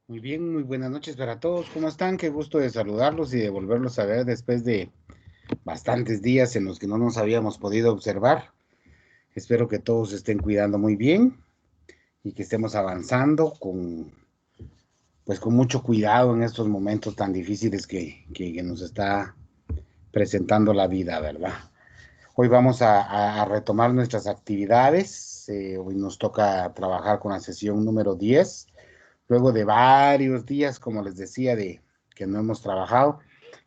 Muy bien, muy buenas noches para todos. ¿Cómo están? Qué gusto de saludarlos y de volverlos a ver después de bastantes días en los que no nos habíamos podido observar. Espero que todos se estén cuidando muy bien y que estemos avanzando con mucho cuidado en estos momentos tan difíciles que nos está presentando la vida, ¿verdad? Hoy vamos a retomar nuestras actividades. Hoy nos toca trabajar con la sesión número 10. Luego de varios días, como les decía, de que no hemos trabajado.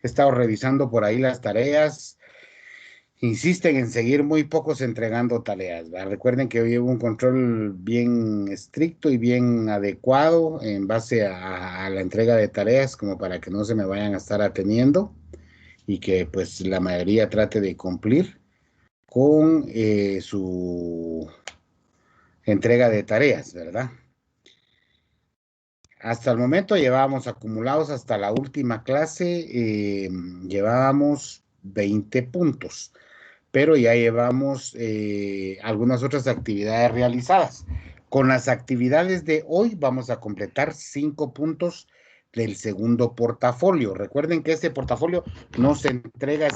He estado revisando por ahí las tareas. Insisten en seguir muy pocos entregando tareas, ¿verdad? Recuerden que hoy hubo un control bien estricto y bien adecuado en base a la entrega de tareas, como para que no se me vayan a estar ateniendo y que pues la mayoría trate de cumplir con su entrega de tareas, ¿verdad? Hasta el momento llevábamos acumulados hasta la última clase, llevábamos 20 puntos, pero ya llevamos algunas otras actividades realizadas. Con las actividades de hoy vamos a completar 5 puntos del segundo portafolio. Recuerden que este portafolio no se entrega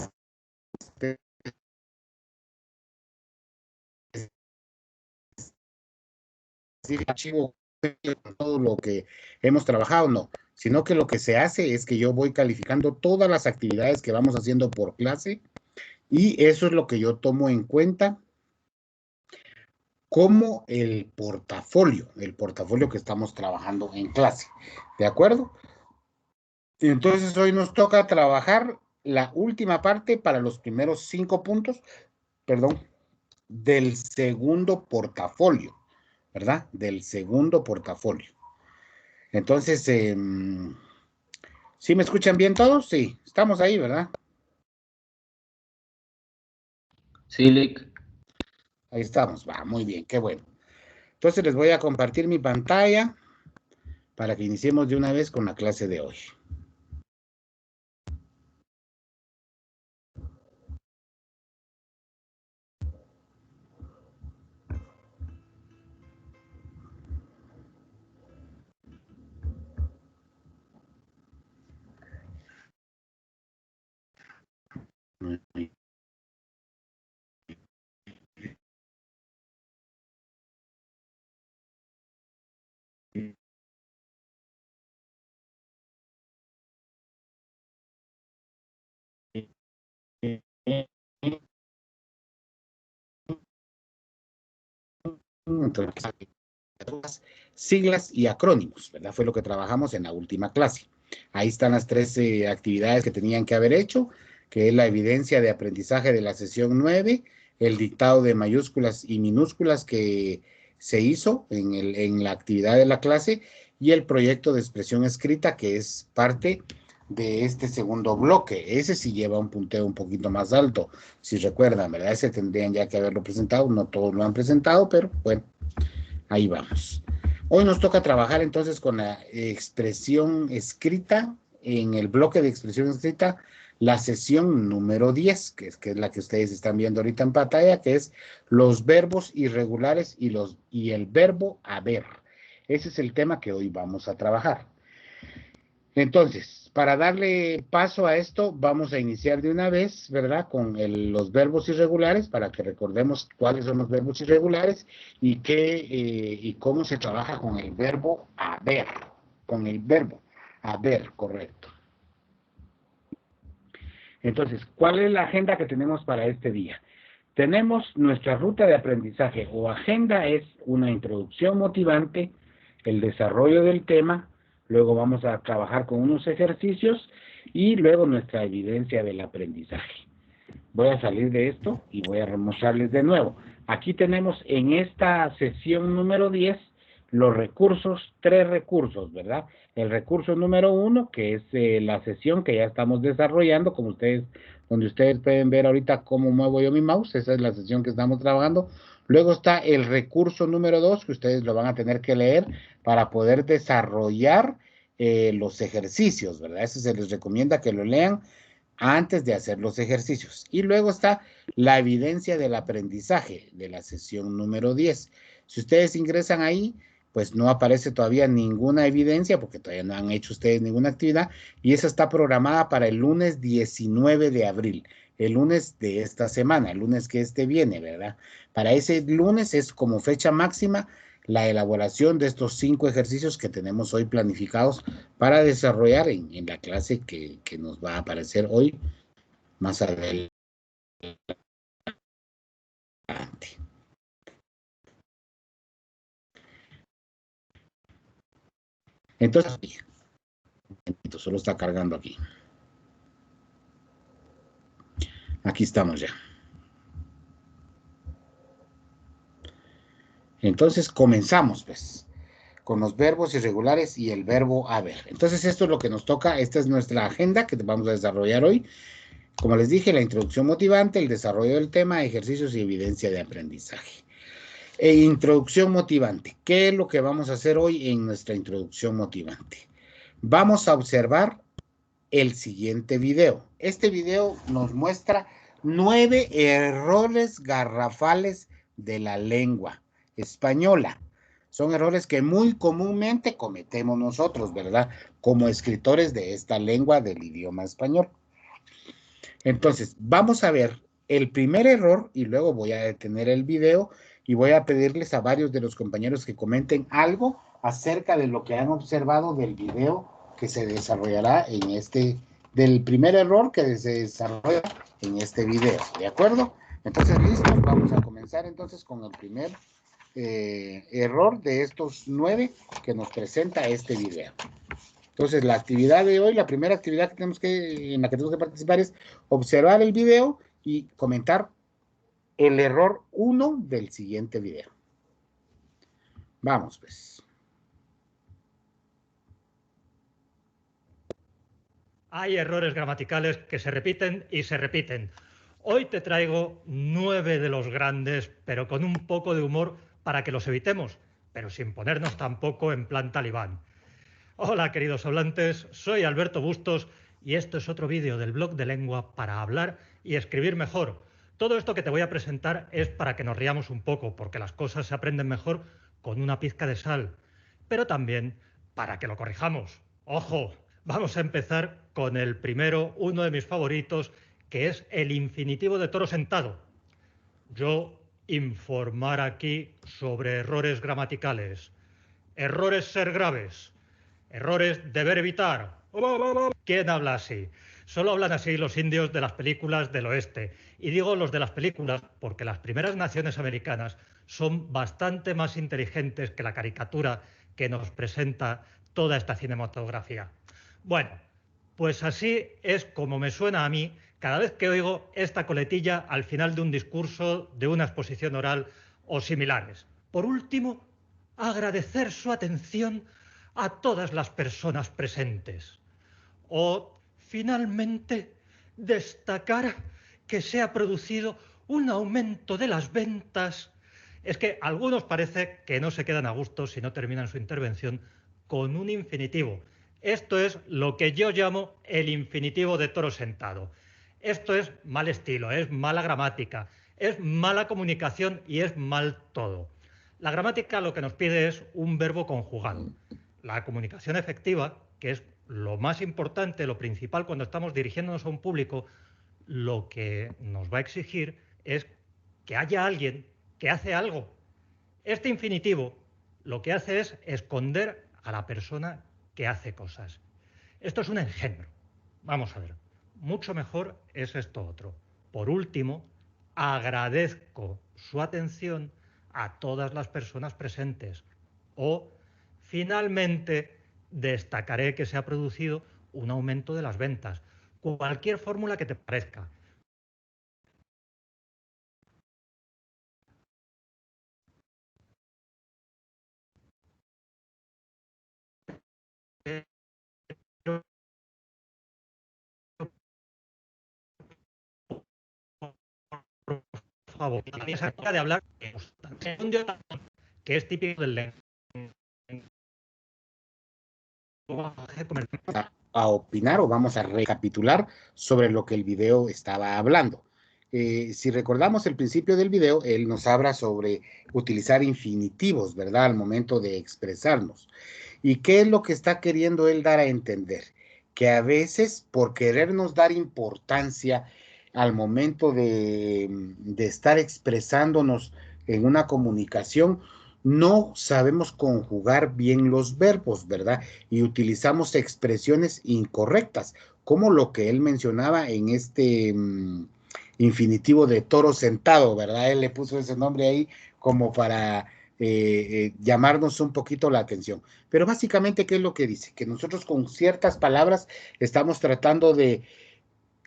archivo con todo lo que hemos trabajado, no, sino que lo que se hace es que yo voy calificando todas las actividades que vamos haciendo por clase y eso es lo que yo tomo en cuenta como el portafolio que estamos trabajando en clase, ¿de acuerdo? Y entonces hoy nos toca trabajar la última parte para los primeros 5 puntos, perdón, del segundo portafolio, ¿verdad? Del segundo portafolio. Entonces, ¿sí me escuchan bien todos? Sí, estamos ahí, ¿verdad? Sí, Lick. Ahí estamos, va, muy bien, qué bueno. Entonces les voy a compartir mi pantalla para que iniciemos de una vez con la clase de hoy. Siglas y acrónimos, ¿verdad? Fue lo que trabajamos en la última clase. Ahí están las 13 actividades que tenían que haber hecho, que es la evidencia de aprendizaje de la sesión 9, el dictado de mayúsculas y minúsculas que se hizo en la actividad de la clase y el proyecto de expresión escrita que es parte de este segundo bloque. Ese sí lleva un punteo un poquito más alto, si recuerdan, ¿verdad? Ese tendrían ya que haberlo presentado, no todos lo han presentado, pero bueno, ahí vamos. Hoy nos toca trabajar entonces con la expresión escrita, en el bloque de expresión escrita, la sesión número 10, que es la que ustedes están viendo ahorita en pantalla, que es los verbos irregulares y el verbo haber. Ese es el tema que hoy vamos a trabajar. Entonces, para darle paso a esto, vamos a iniciar de una vez, ¿verdad? Con los verbos irregulares, para que recordemos cuáles son los verbos irregulares y cómo se trabaja con el verbo haber, con el verbo haber, correcto. Entonces, ¿cuál es la agenda que tenemos para este día? Tenemos nuestra ruta de aprendizaje o agenda es una introducción motivante, el desarrollo del tema, luego vamos a trabajar con unos ejercicios y luego nuestra evidencia del aprendizaje. Voy a salir de esto y voy a mostrarles de nuevo. Aquí tenemos en esta sesión número 10 los recursos, 3 recursos, ¿verdad? El recurso número 1, que es la sesión que ya estamos desarrollando, como ustedes, donde ustedes pueden ver ahorita cómo muevo yo mi mouse, esa es la sesión que estamos trabajando. Luego está el recurso número 2, que ustedes lo van a tener que leer para poder desarrollar los ejercicios, ¿verdad? Ese se les recomienda que lo lean antes de hacer los ejercicios. Y luego está la evidencia del aprendizaje de la sesión número 10. Si ustedes ingresan ahí, pues no aparece todavía ninguna evidencia porque todavía no han hecho ustedes ninguna actividad y esa está programada para el lunes 19 de abril, el lunes de esta semana, el lunes que viene, ¿verdad? Para ese lunes es como fecha máxima la elaboración de estos 5 ejercicios que tenemos hoy planificados para desarrollar en la clase que nos va a aparecer hoy más adelante. Entonces, solo está cargando aquí. Aquí estamos ya. Entonces, comenzamos, pues, con los verbos irregulares y el verbo haber. Entonces, esto es lo que nos toca. Esta es nuestra agenda que vamos a desarrollar hoy. Como les dije, la introducción motivante, el desarrollo del tema, ejercicios y evidencia de aprendizaje. Introducción motivante. ¿Qué es lo que vamos a hacer hoy en nuestra introducción motivante? Vamos a observar el siguiente video. Este video nos muestra 9 errores garrafales de la lengua española. Son errores que muy comúnmente cometemos nosotros, ¿verdad? Como escritores de esta lengua del idioma español. Entonces, vamos a ver el primer error y luego voy a detener el video y voy a pedirles a varios de los compañeros que comenten algo acerca de lo que han observado del video que se desarrollará del primer error que se desarrolla en este video, ¿de acuerdo? Entonces, listo, vamos a comenzar entonces con el primer error de estos 9 que nos presenta este video. Entonces, la actividad de hoy, la primera actividad en la que tenemos que participar es observar el video y comentar el error 1 del siguiente video. Vamos, pues. Hay errores gramaticales que se repiten y se repiten. Hoy te traigo 9 de los grandes, pero con un poco de humor para que los evitemos, pero sin ponernos tampoco en plan talibán. Hola, queridos hablantes, soy Alberto Bustos y esto es otro vídeo del blog de lengua para hablar y escribir mejor. Todo esto que te voy a presentar es para que nos riamos un poco, porque las cosas se aprenden mejor con una pizca de sal, pero también para que lo corrijamos. ¡Ojo! Vamos a empezar con el primero, uno de mis favoritos, que es el infinitivo de toro sentado. Yo informar aquí sobre errores gramaticales. Errores ser graves. Errores deber evitar. ¿Quién habla así? Solo hablan así los indios de las películas del oeste. Y digo los de las películas porque las primeras naciones americanas son bastante más inteligentes que la caricatura que nos presenta toda esta cinematografía. Bueno, pues así es como me suena a mí cada vez que oigo esta coletilla al final de un discurso, de una exposición oral o similares. Por último, agradecer su atención a todas las personas presentes. O, finalmente, destacar que se ha producido un aumento de las ventas. Es que a algunos parece que no se quedan a gusto si no terminan su intervención con un infinitivo. Esto es lo que yo llamo el infinitivo de toro sentado. Esto es mal estilo, es mala gramática, es mala comunicación y es mal todo. La gramática lo que nos pide es un verbo conjugado. La comunicación efectiva, que es lo más importante, lo principal cuando estamos dirigiéndonos a un público, lo que nos va a exigir es que haya alguien que hace algo. Este infinitivo lo que hace es esconder a la persona que hace cosas. Esto es un engendro. Vamos a ver. Mucho mejor es esto otro. Por último, agradezco su atención a todas las personas presentes. O, finalmente, destacaré que se ha producido un aumento de las ventas. Cualquier fórmula que te parezca. Por favor, esa manera de hablar que es típico del lenguaje comercial. A opinar o vamos a recapitular sobre lo que el video estaba hablando. si recordamos el principio del video, él nos habla sobre utilizar infinitivos, ¿verdad? Al momento de expresarnos. ¿Y qué es lo que está queriendo él dar a entender? Que a veces, por querernos dar importancia al momento de estar expresándonos en una comunicación, no sabemos conjugar bien los verbos, ¿verdad? Y utilizamos expresiones incorrectas, como lo que él mencionaba en este infinitivo de toro sentado, ¿verdad? Él le puso ese nombre ahí como para llamarnos un poquito la atención. Pero básicamente, ¿qué es lo que dice? Que nosotros con ciertas palabras estamos tratando de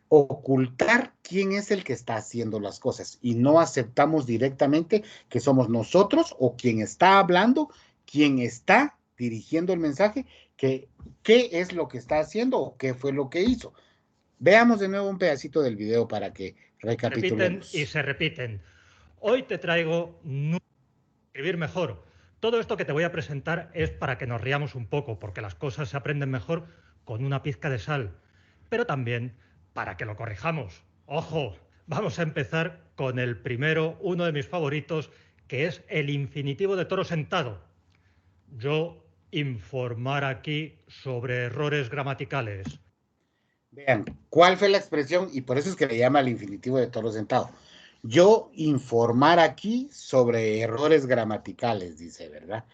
ocultar quién es el que está haciendo las cosas y no aceptamos directamente que somos nosotros o quien está hablando, quien está dirigiendo el mensaje, que qué es lo que está haciendo o qué fue lo que hizo. Veamos de nuevo un pedacito del video para que recapitulemos. Repiten y se repiten. Hoy te traigo escribir mejor. Todo esto que te voy a presentar es para que nos riamos un poco, porque las cosas se aprenden mejor con una pizca de sal, pero también para que lo corrijamos. Ojo, vamos a empezar con el primero, uno de mis favoritos, que es el infinitivo de toro sentado. Yo informar aquí sobre errores gramaticales. Vean, ¿cuál fue la expresión? Y por eso es que le llama el infinitivo de toro sentado. Yo informar aquí sobre errores gramaticales, dice, ¿verdad?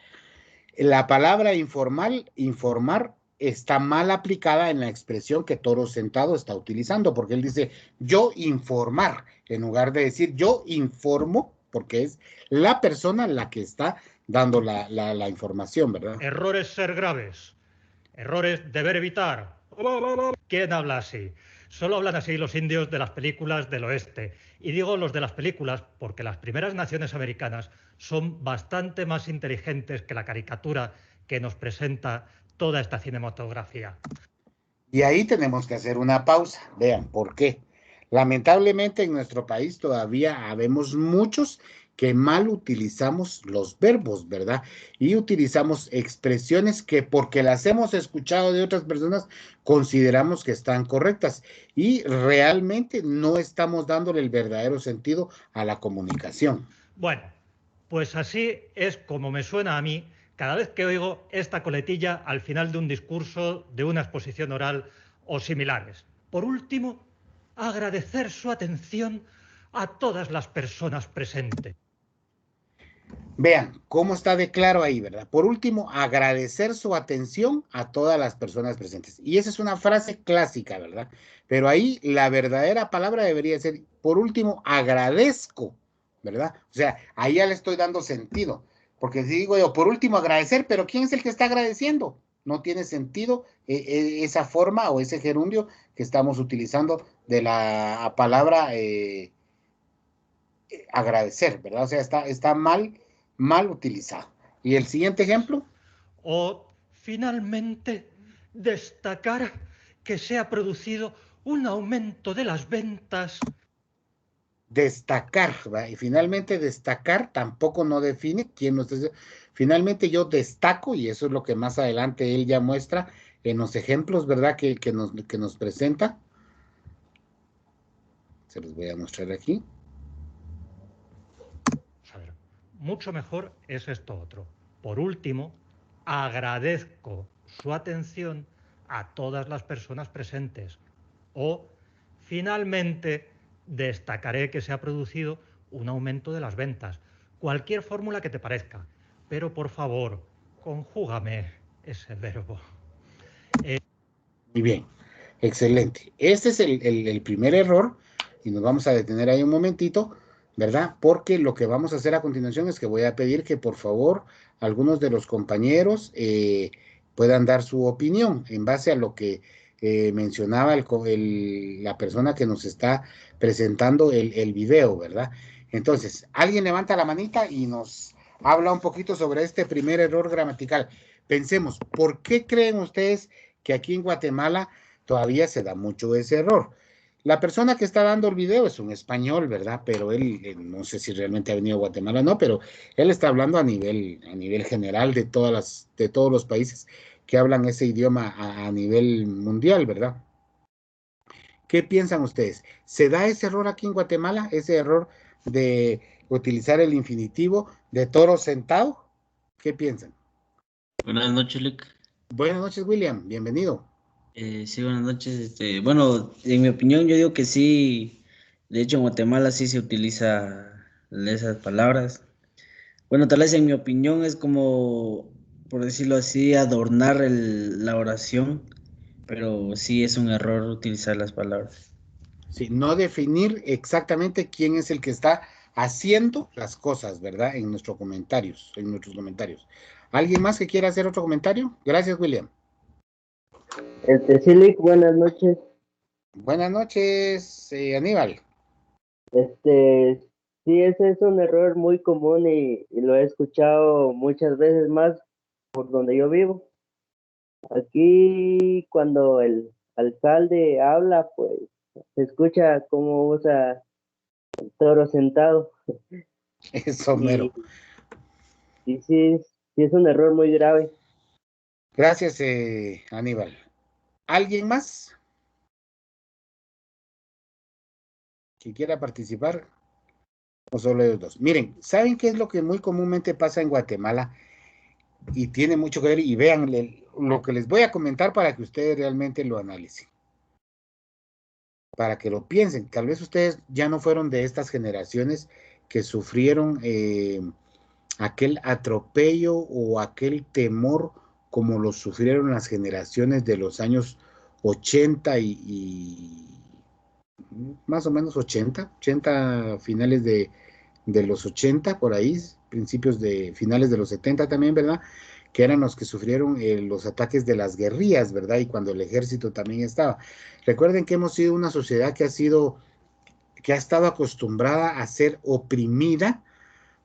La palabra informar, está mal aplicada en la expresión que toro sentado está utilizando, porque él dice yo informar, en lugar de decir yo informo, porque es la persona la que está dando la información, ¿verdad? Errores ser graves. Errores deber evitar. ¿Quién habla así? Solo hablan así los indios de las películas del oeste. Y digo los de las películas porque las primeras naciones americanas son bastante más inteligentes que la caricatura que nos presenta toda esta cinematografía. Y ahí tenemos que hacer una pausa. Vean, ¿por qué? Lamentablemente en nuestro país todavía habemos muchos que mal utilizamos los verbos, ¿verdad? Y utilizamos expresiones que porque las hemos escuchado de otras personas consideramos que están correctas y realmente no estamos dándole el verdadero sentido a la comunicación. Bueno, pues así es como me suena a mí cada vez que oigo esta coletilla al final de un discurso, de una exposición oral o similares. Por último, agradecer su atención a todas las personas presentes. Vean cómo está de claro ahí, ¿verdad? Por último, agradecer su atención a todas las personas presentes. Y esa es una frase clásica, ¿verdad? Pero ahí la verdadera palabra debería ser, por último, agradezco, ¿verdad? O sea, ahí ya le estoy dando sentido. Porque si digo yo, por último, agradecer, pero ¿quién es el que está agradeciendo? No tiene sentido esa forma o ese gerundio que estamos utilizando de la palabra agradecer, ¿verdad? O sea, está mal utilizado. ¿Y el siguiente ejemplo? O, finalmente, destacar que se ha producido un aumento de las ventas. Destacar, ¿verdad? Y finalmente destacar tampoco no define quién nos dice. Finalmente yo destaco, y eso es lo que más adelante él ya muestra en los ejemplos, ¿verdad? Que nos presenta. Se los voy a mostrar aquí. A ver, mucho mejor es esto otro. Por último, agradezco su atención a todas las personas presentes. O, finalmente, destacaré que se ha producido un aumento de las ventas. Cualquier fórmula que te parezca. Pero, por favor, conjúgame ese verbo. Muy bien, excelente. Este es el primer error y nos vamos a detener ahí un momentito, ¿verdad? Porque lo que vamos a hacer a continuación es que voy a pedir que por favor algunos de los compañeros puedan dar su opinión en base a lo que mencionaba la persona que nos está presentando el video, ¿verdad? Entonces, alguien levanta la manita y nos habla un poquito sobre este primer error gramatical. Pensemos, ¿por qué creen ustedes que aquí en Guatemala todavía se da mucho ese error? La persona que está dando el video es un español, ¿verdad? Pero él no sé si realmente ha venido a Guatemala o no, pero él está hablando a nivel general de todos los países que hablan ese idioma a nivel mundial, ¿verdad? ¿Qué piensan ustedes? ¿Se da ese error aquí en Guatemala? ¿Ese error de utilizar el infinitivo de toro sentado? ¿Qué piensan? Buenas noches, Lick. Buenas noches, William. Bienvenido. Sí, buenas noches. Bueno, en mi opinión, yo digo que sí. De hecho, en Guatemala sí se utiliza esas palabras. Bueno, tal vez en mi opinión es como, por decirlo así, adornar la oración, pero sí es un error utilizar las palabras. Sí, no definir exactamente quién es el que está haciendo las cosas, ¿verdad? En nuestros comentarios, ¿Alguien más que quiera hacer otro comentario? Gracias, William. Sí, Lick, buenas noches. Buenas noches, Aníbal. Sí, ese es un error muy común y lo he escuchado muchas veces más por donde yo vivo. Aquí, cuando el alcalde habla, pues se escucha cómo usa el toro sentado. Eso, Y, mero. y sí, sí es un error muy grave. Gracias, Aníbal. ¿Alguien más que quiera participar? O solo ellos dos. Miren, ¿saben qué es lo que muy comúnmente pasa en Guatemala? Y tiene mucho que ver, y vean lo que les voy a comentar para que ustedes realmente lo analicen, para que lo piensen. Tal vez ustedes ya no fueron de estas generaciones que sufrieron aquel atropello o aquel temor como lo sufrieron las generaciones de los años 80 y más o menos 80 finales de los 80 por ahí, principios de finales de los 70 también, ¿verdad? Que eran los que sufrieron los ataques de las guerrillas, ¿verdad? Y cuando el ejército también estaba. Recuerden que hemos sido una sociedad que ha estado acostumbrada a ser oprimida,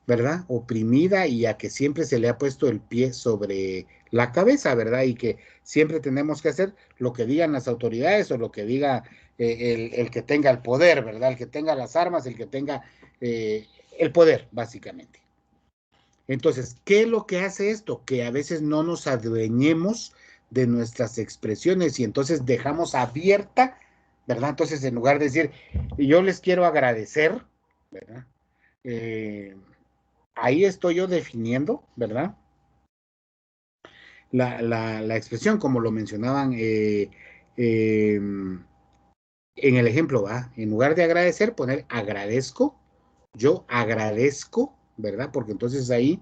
¿verdad? Oprimida y a que siempre se le ha puesto el pie sobre la cabeza, ¿verdad? Y que siempre tenemos que hacer lo que digan las autoridades o lo que diga el que tenga el poder, ¿verdad? El que tenga las armas, el que tenga el poder, básicamente. Entonces, ¿qué es lo que hace esto? Que a veces no nos adueñemos de nuestras expresiones y entonces dejamos abierta, ¿verdad? Entonces, en lugar de decir, yo les quiero agradecer, ¿verdad? Ahí estoy yo definiendo, ¿verdad? La expresión, como lo mencionaban en el ejemplo, ¿va? En lugar de agradecer, poner agradezco, yo agradezco, ¿verdad? Porque entonces ahí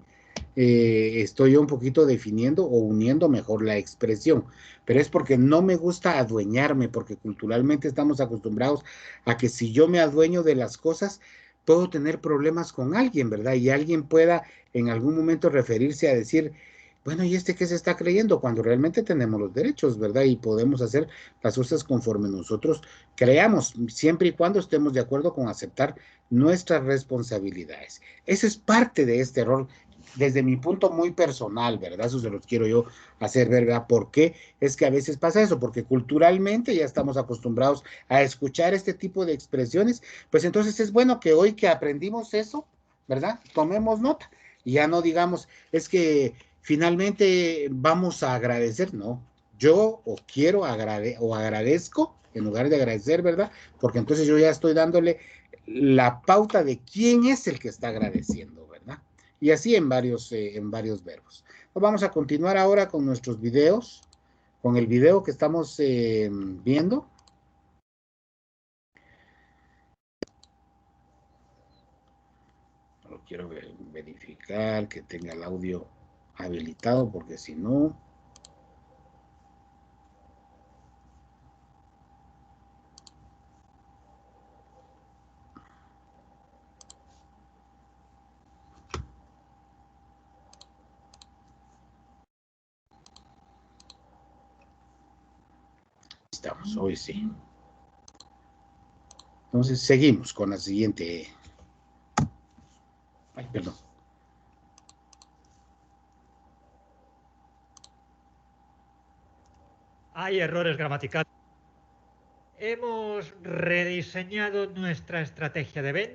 estoy yo un poquito definiendo o uniendo mejor la expresión, pero es porque no me gusta adueñarme, porque culturalmente estamos acostumbrados a que si yo me adueño de las cosas, puedo tener problemas con alguien, ¿verdad? Y alguien pueda en algún momento referirse a decir, bueno, ¿y este qué se está creyendo? Cuando realmente tenemos los derechos, ¿verdad? Y podemos hacer las cosas conforme nosotros creamos, siempre y cuando estemos de acuerdo con aceptar nuestras responsabilidades. Eso es parte de este error desde mi punto muy personal, ¿verdad? Eso se los quiero yo hacer ver, ¿verdad? ¿Por qué es que a veces pasa eso? Porque culturalmente ya estamos acostumbrados a escuchar este tipo de expresiones, pues entonces es bueno que hoy que aprendimos eso, ¿verdad? Tomemos nota y ya no digamos, es que finalmente vamos a agradecer, no. Yo o quiero o agradezco en lugar de agradecer, ¿verdad? Porque entonces yo ya estoy dándole la pauta de quién es el que está agradeciendo, ¿verdad? Y así en varios verbos. Pues vamos a continuar ahora con nuestros videos, con el video que estamos viendo. Lo quiero verificar que tenga el audio habilitado, porque si no... Estamos, hoy sí. Entonces seguimos con la siguiente. Ay, perdón. Hay errores gramaticales. Hemos rediseñado nuestra estrategia de ven.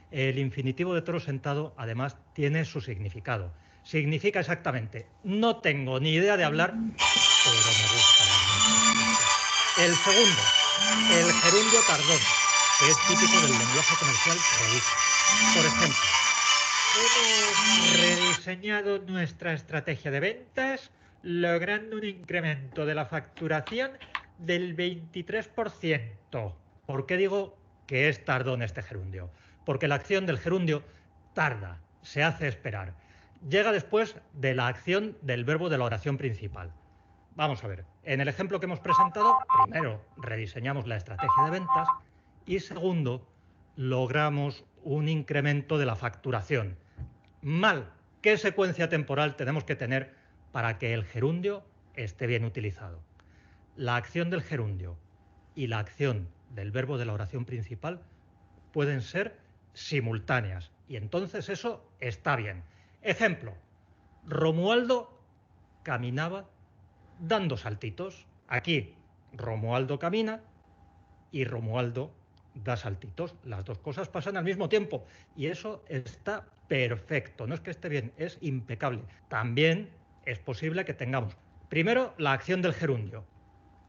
El infinitivo de toro sentado, además, tiene su significado. Significa exactamente, no tengo ni idea de hablar, pero me gusta la música. El segundo, el gerundio tardón, que es típico del lenguaje comercial redicho. Por ejemplo, hemos rediseñado nuestra estrategia de ventas logrando un incremento de la facturación del 23%. ¿Por qué digo que es tardón este gerundio? Porque la acción del gerundio tarda, se hace esperar. Llega después de la acción del verbo de la oración principal. Vamos a ver, en el ejemplo que hemos presentado, primero rediseñamos la estrategia de ventas y segundo, logramos un incremento de la facturación. Mal, ¿qué secuencia temporal tenemos que tener para que el gerundio esté bien utilizado? La acción del gerundio y la acción del verbo de la oración principal pueden ser simultáneas y entonces eso está bien. Ejemplo, Romualdo caminaba dando saltitos. Aquí Romualdo camina y Romualdo da saltitos. Las dos cosas pasan al mismo tiempo y eso está perfecto. No es que esté bien, es impecable. También es posible que tengamos primero la acción del gerundio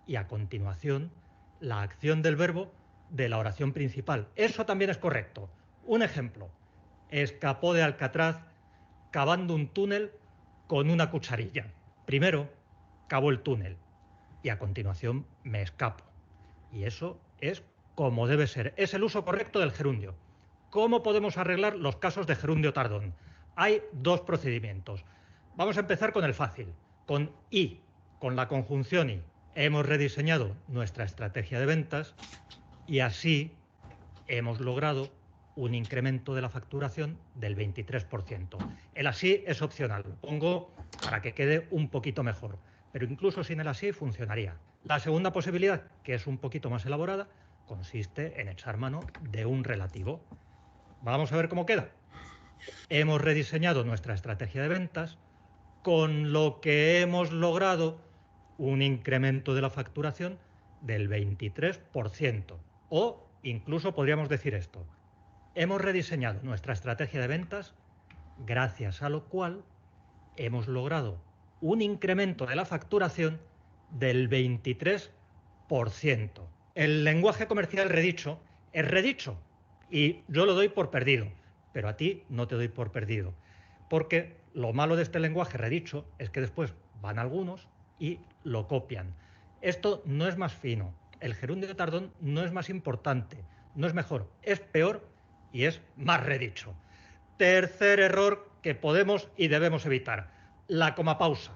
y a continuación la acción del verbo de la oración principal. Eso también es correcto. Un ejemplo, escapó de Alcatraz cavando un túnel con una cucharilla. Primero cavo el túnel y a continuación me escapo. Y eso es como debe ser. Es el uso correcto del gerundio. ¿Cómo podemos arreglar los casos de gerundio tardón? Hay dos procedimientos. Vamos a empezar con el fácil, con y, con la conjunción y. Hemos rediseñado nuestra estrategia de ventas y así hemos logrado un incremento de la facturación del 23%. El así es opcional, lo pongo para que quede un poquito mejor, pero incluso sin el así funcionaría. La segunda posibilidad, que es un poquito más elaborada, consiste en echar mano de un relativo. Vamos a ver cómo queda. Hemos rediseñado nuestra estrategia de ventas, con lo que hemos logrado un incremento de la facturación del 23%. O incluso podríamos decir esto. Hemos rediseñado nuestra estrategia de ventas, gracias a lo cual hemos logrado un incremento de la facturación del 23%. El lenguaje comercial redicho es redicho y yo lo doy por perdido, pero a ti no te doy por perdido. Porque lo malo de este lenguaje redicho es que después van algunos y lo copian. Esto no es más fino. El gerundio tardón no es más importante, no es mejor, es peor y es más redicho. Tercer error que podemos y debemos evitar, la comapausa.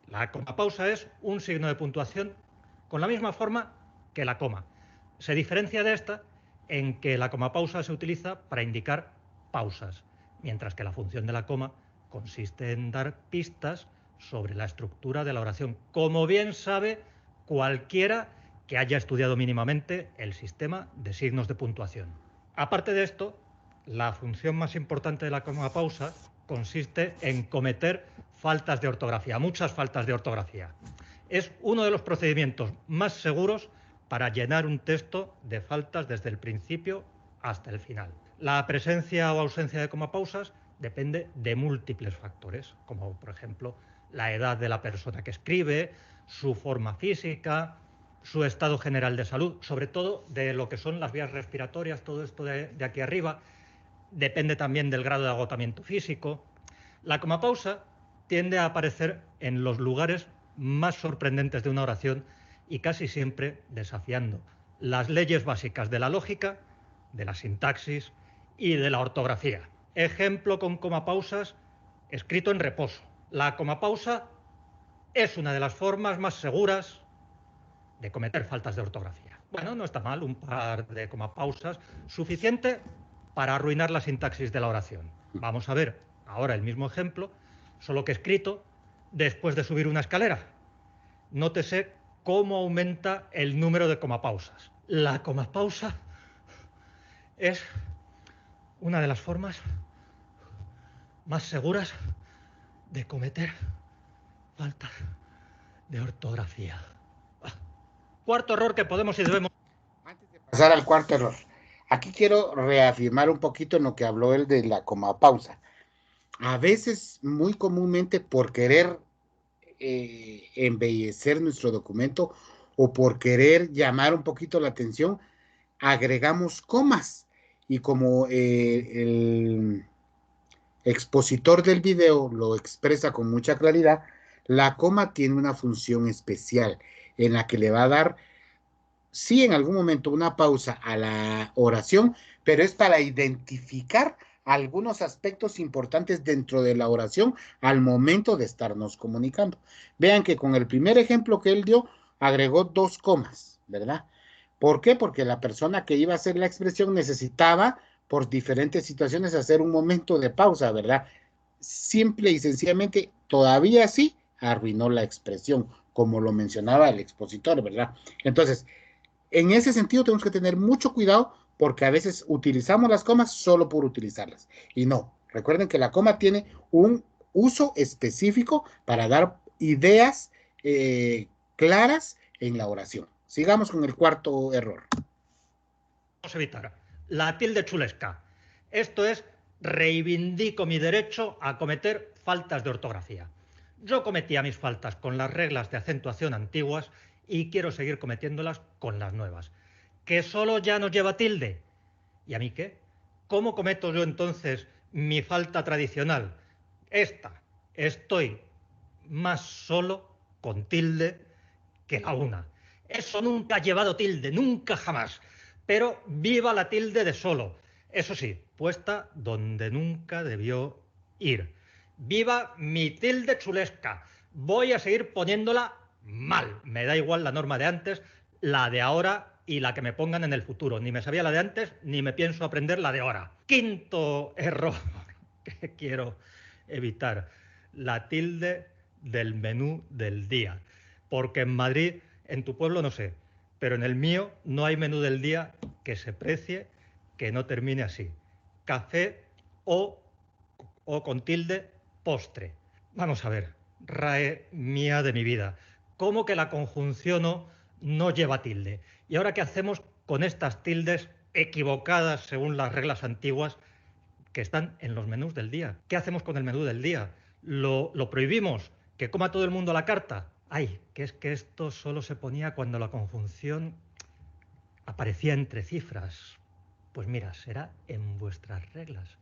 La comapausa es un signo de puntuación con la misma forma que la coma. Se diferencia de esta en que la comapausa se utiliza para indicar pausas, mientras que la función de la coma consiste en dar pistas sobre la estructura de la oración, como bien sabe cualquiera que haya estudiado mínimamente el sistema de signos de puntuación. Aparte de esto, la función más importante de la comapausa consiste en cometer faltas de ortografía, muchas faltas de ortografía. Es uno de los procedimientos más seguros para llenar un texto de faltas desde el principio hasta el final. La presencia o ausencia de comapausas depende de múltiples factores, como por ejemplo la edad de la persona que escribe, su forma física, su estado general de salud, sobre todo de lo que son las vías respiratorias, todo esto de aquí arriba. Depende también del grado de agotamiento físico. La comapausa tiende a aparecer en los lugares más sorprendentes de una oración y casi siempre desafiando las leyes básicas de la lógica, de la sintaxis y de la ortografía. Ejemplo con comapausas escrito en reposo. La comapausa es una de las formas más seguras de cometer faltas de ortografía. Bueno, no está mal, un par de comapausas, suficiente para arruinar la sintaxis de la oración. Vamos a ver ahora el mismo ejemplo, solo que escrito después de subir una escalera. Nótese cómo aumenta el número de comapausas. La comapausa es una de las formas más seguras de cometer faltas de ortografía. Cuarto error que podemos y debemos... Antes de pasar al cuarto error, aquí quiero reafirmar un poquito en lo que habló él de la comapausa. A veces, muy comúnmente, por querer embellecer nuestro documento o por querer llamar un poquito la atención, agregamos comas. Y como el expositor del video lo expresa con mucha claridad, la coma tiene una función especial en la que le va a dar, sí, en algún momento una pausa a la oración, pero es para identificar algunos aspectos importantes dentro de la oración al momento de estarnos comunicando. Vean que con el primer ejemplo que él dio, agregó 2 comas, ¿verdad? ¿Por qué? Porque la persona que iba a hacer la expresión necesitaba, por diferentes situaciones, hacer un momento de pausa, ¿verdad? Simple y sencillamente, todavía sí, arruinó la expresión, como lo mencionaba el expositor, ¿verdad? Entonces, en ese sentido tenemos que tener mucho cuidado porque a veces utilizamos las comas solo por utilizarlas. Y no, recuerden que la coma tiene un uso específico para dar ideas claras en la oración. Sigamos con el cuarto error. Vamos a evitar la tilde chulesca. Esto es, reivindico mi derecho a cometer faltas de ortografía. Yo cometía mis faltas con las reglas de acentuación antiguas y quiero seguir cometiéndolas con las nuevas. Que solo ya nos lleva tilde. ¿Y a mí qué? ¿Cómo cometo yo entonces mi falta tradicional? Esta, estoy más solo con tilde que la una. Eso nunca ha llevado tilde, nunca jamás. Pero viva la tilde de solo. Eso sí, puesta donde nunca debió ir. Viva mi tilde chulesca. Voy a seguir poniéndola mal. Me da igual la norma de antes, la de ahora y la que me pongan en el futuro. Ni me sabía la de antes, ni me pienso aprender la de ahora. Quinto error que quiero evitar. La tilde del menú del día. Porque en Madrid, en tu pueblo no sé, pero en el mío no hay menú del día que se precie que no termine así. Café o con tilde postre. Vamos a ver, RAE mía de mi vida. ¿Cómo que la conjunción no lleva tilde? ¿Y ahora qué hacemos con estas tildes equivocadas según las reglas antiguas que están en los menús del día? ¿Qué hacemos con el menú del día? ¿Lo prohibimos? ¿Que coma todo el mundo la carta? Ay, que es que esto solo se ponía cuando la conjunción aparecía entre cifras. Pues mira, será en vuestras reglas,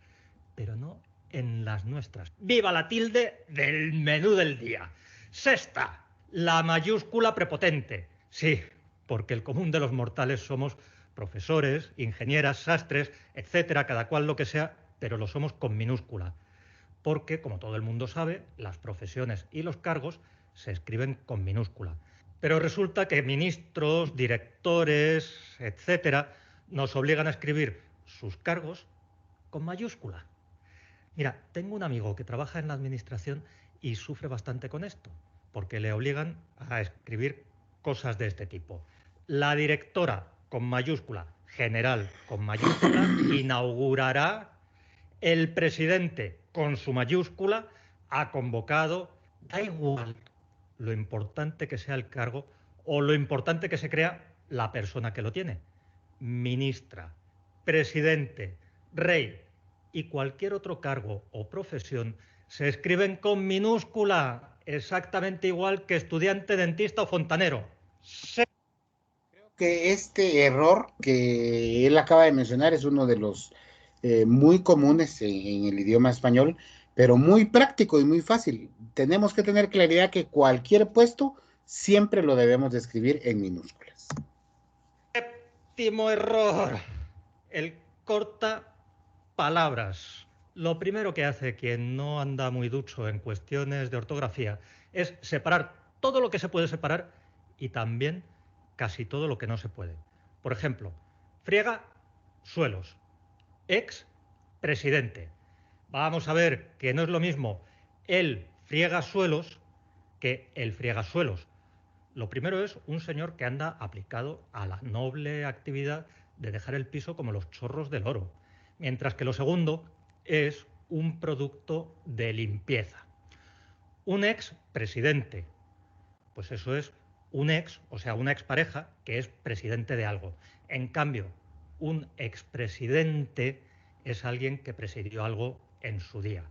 pero no en las nuestras. ¡Viva la tilde del menú del día! Sexta, la mayúscula prepotente. Sí, porque el común de los mortales somos profesores, ingenieras, sastres, etcétera, cada cual lo que sea, pero lo somos con minúscula. Porque, como todo el mundo sabe, las profesiones y los cargos se escriben con minúscula. Pero resulta que ministros, directores, etcétera, nos obligan a escribir sus cargos con mayúscula. Mira, tengo un amigo que trabaja en la administración y sufre bastante con esto, porque le obligan a escribir cosas de este tipo. La directora con mayúscula, general con mayúscula, inaugurará. El presidente con su mayúscula ha convocado. Da igual lo importante que sea el cargo o lo importante que se crea la persona que lo tiene. Ministra, presidente, rey y cualquier otro cargo o profesión se escriben con minúscula, exactamente igual que estudiante, dentista o fontanero. Que este error que él acaba de mencionar es uno de los muy comunes en el idioma español, pero muy práctico y muy fácil. Tenemos que tener claridad que cualquier puesto siempre lo debemos de escribir en minúsculas. Séptimo error, el corta palabras. Lo primero que hace quien no anda muy ducho en cuestiones de ortografía es separar todo lo que se puede separar y también casi todo lo que no se puede. Por ejemplo, friega suelos, ex presidente. Vamos a ver que no es lo mismo el friega suelos que el friegasuelos. Lo primero es un señor que anda aplicado a la noble actividad de dejar el piso como los chorros del oro, mientras que lo segundo es un producto de limpieza. Un ex presidente, pues eso es un ex, o sea, una expareja que es presidente de algo. En cambio, un expresidente es alguien que presidió algo en su día.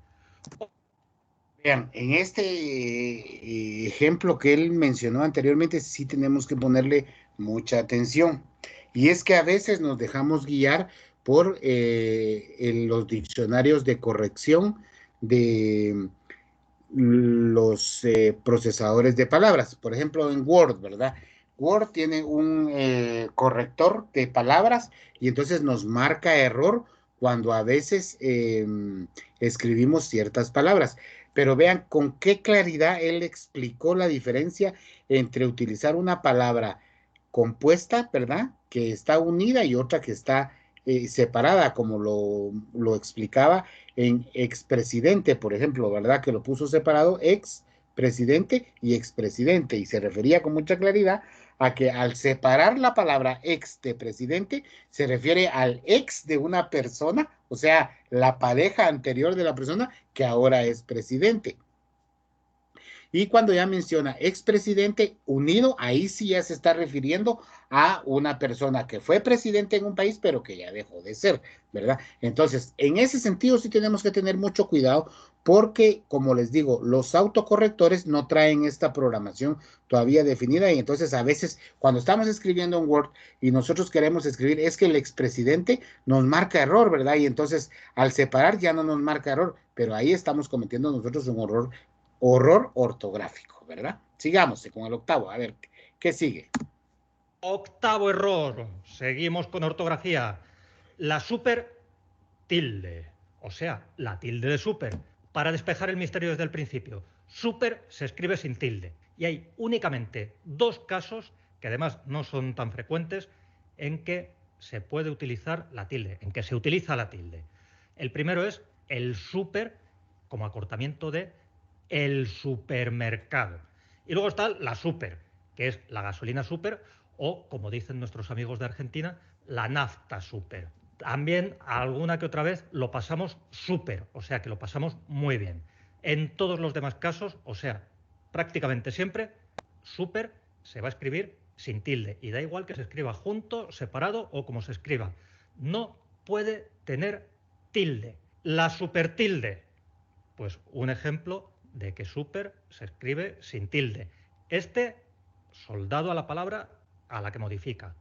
Vean, en este ejemplo que él mencionó anteriormente, sí tenemos que ponerle mucha atención. Y es que a veces nos dejamos guiar por en los diccionarios de corrección de los procesadores de palabras. Por ejemplo, en Word, ¿verdad? Word tiene un corrector de palabras y entonces nos marca error cuando a veces escribimos ciertas palabras. Pero vean con qué claridad él explicó la diferencia entre utilizar una palabra compuesta, ¿verdad? Que está unida y otra que está separada, como lo explicaba en expresidente, por ejemplo, ¿verdad? Que lo puso separado, expresidente y expresidente, y se refería con mucha claridad a que al separar la palabra ex de presidente, se refiere al ex de una persona, o sea, la pareja anterior de la persona que ahora es presidente. Y cuando ya menciona expresidente unido, ahí sí ya se está refiriendo a una persona que fue presidente en un país, pero que ya dejó de ser, ¿verdad? Entonces, en ese sentido sí tenemos que tener mucho cuidado porque, como les digo, los autocorrectores no traen esta programación todavía definida y entonces a veces cuando estamos escribiendo en Word y nosotros queremos escribir, es que el expresidente nos marca error, ¿verdad? Y entonces al separar ya no nos marca error, pero ahí estamos cometiendo nosotros un horror ortográfico, ¿verdad? Sigamos con el octavo, a ver, ¿qué sigue? Octavo error. Seguimos con ortografía. La super tilde, o sea, la tilde de super, para despejar el misterio desde el principio. Super se escribe sin tilde. Y hay únicamente dos casos, que además no son tan frecuentes, en que se puede utilizar la tilde, en que se utiliza la tilde. El primero es el super, como acortamiento de el supermercado. Y luego está la super, que es la gasolina super, o, como dicen nuestros amigos de Argentina, la nafta super. También alguna que otra vez lo pasamos súper, o sea que lo pasamos muy bien. En todos los demás casos, o sea, prácticamente siempre, súper se va a escribir sin tilde. Y da igual que se escriba junto, separado o como se escriba. No puede tener tilde. La supertilde, pues un ejemplo de que súper se escribe sin tilde. Este, soldado a la palabra a la que modifica.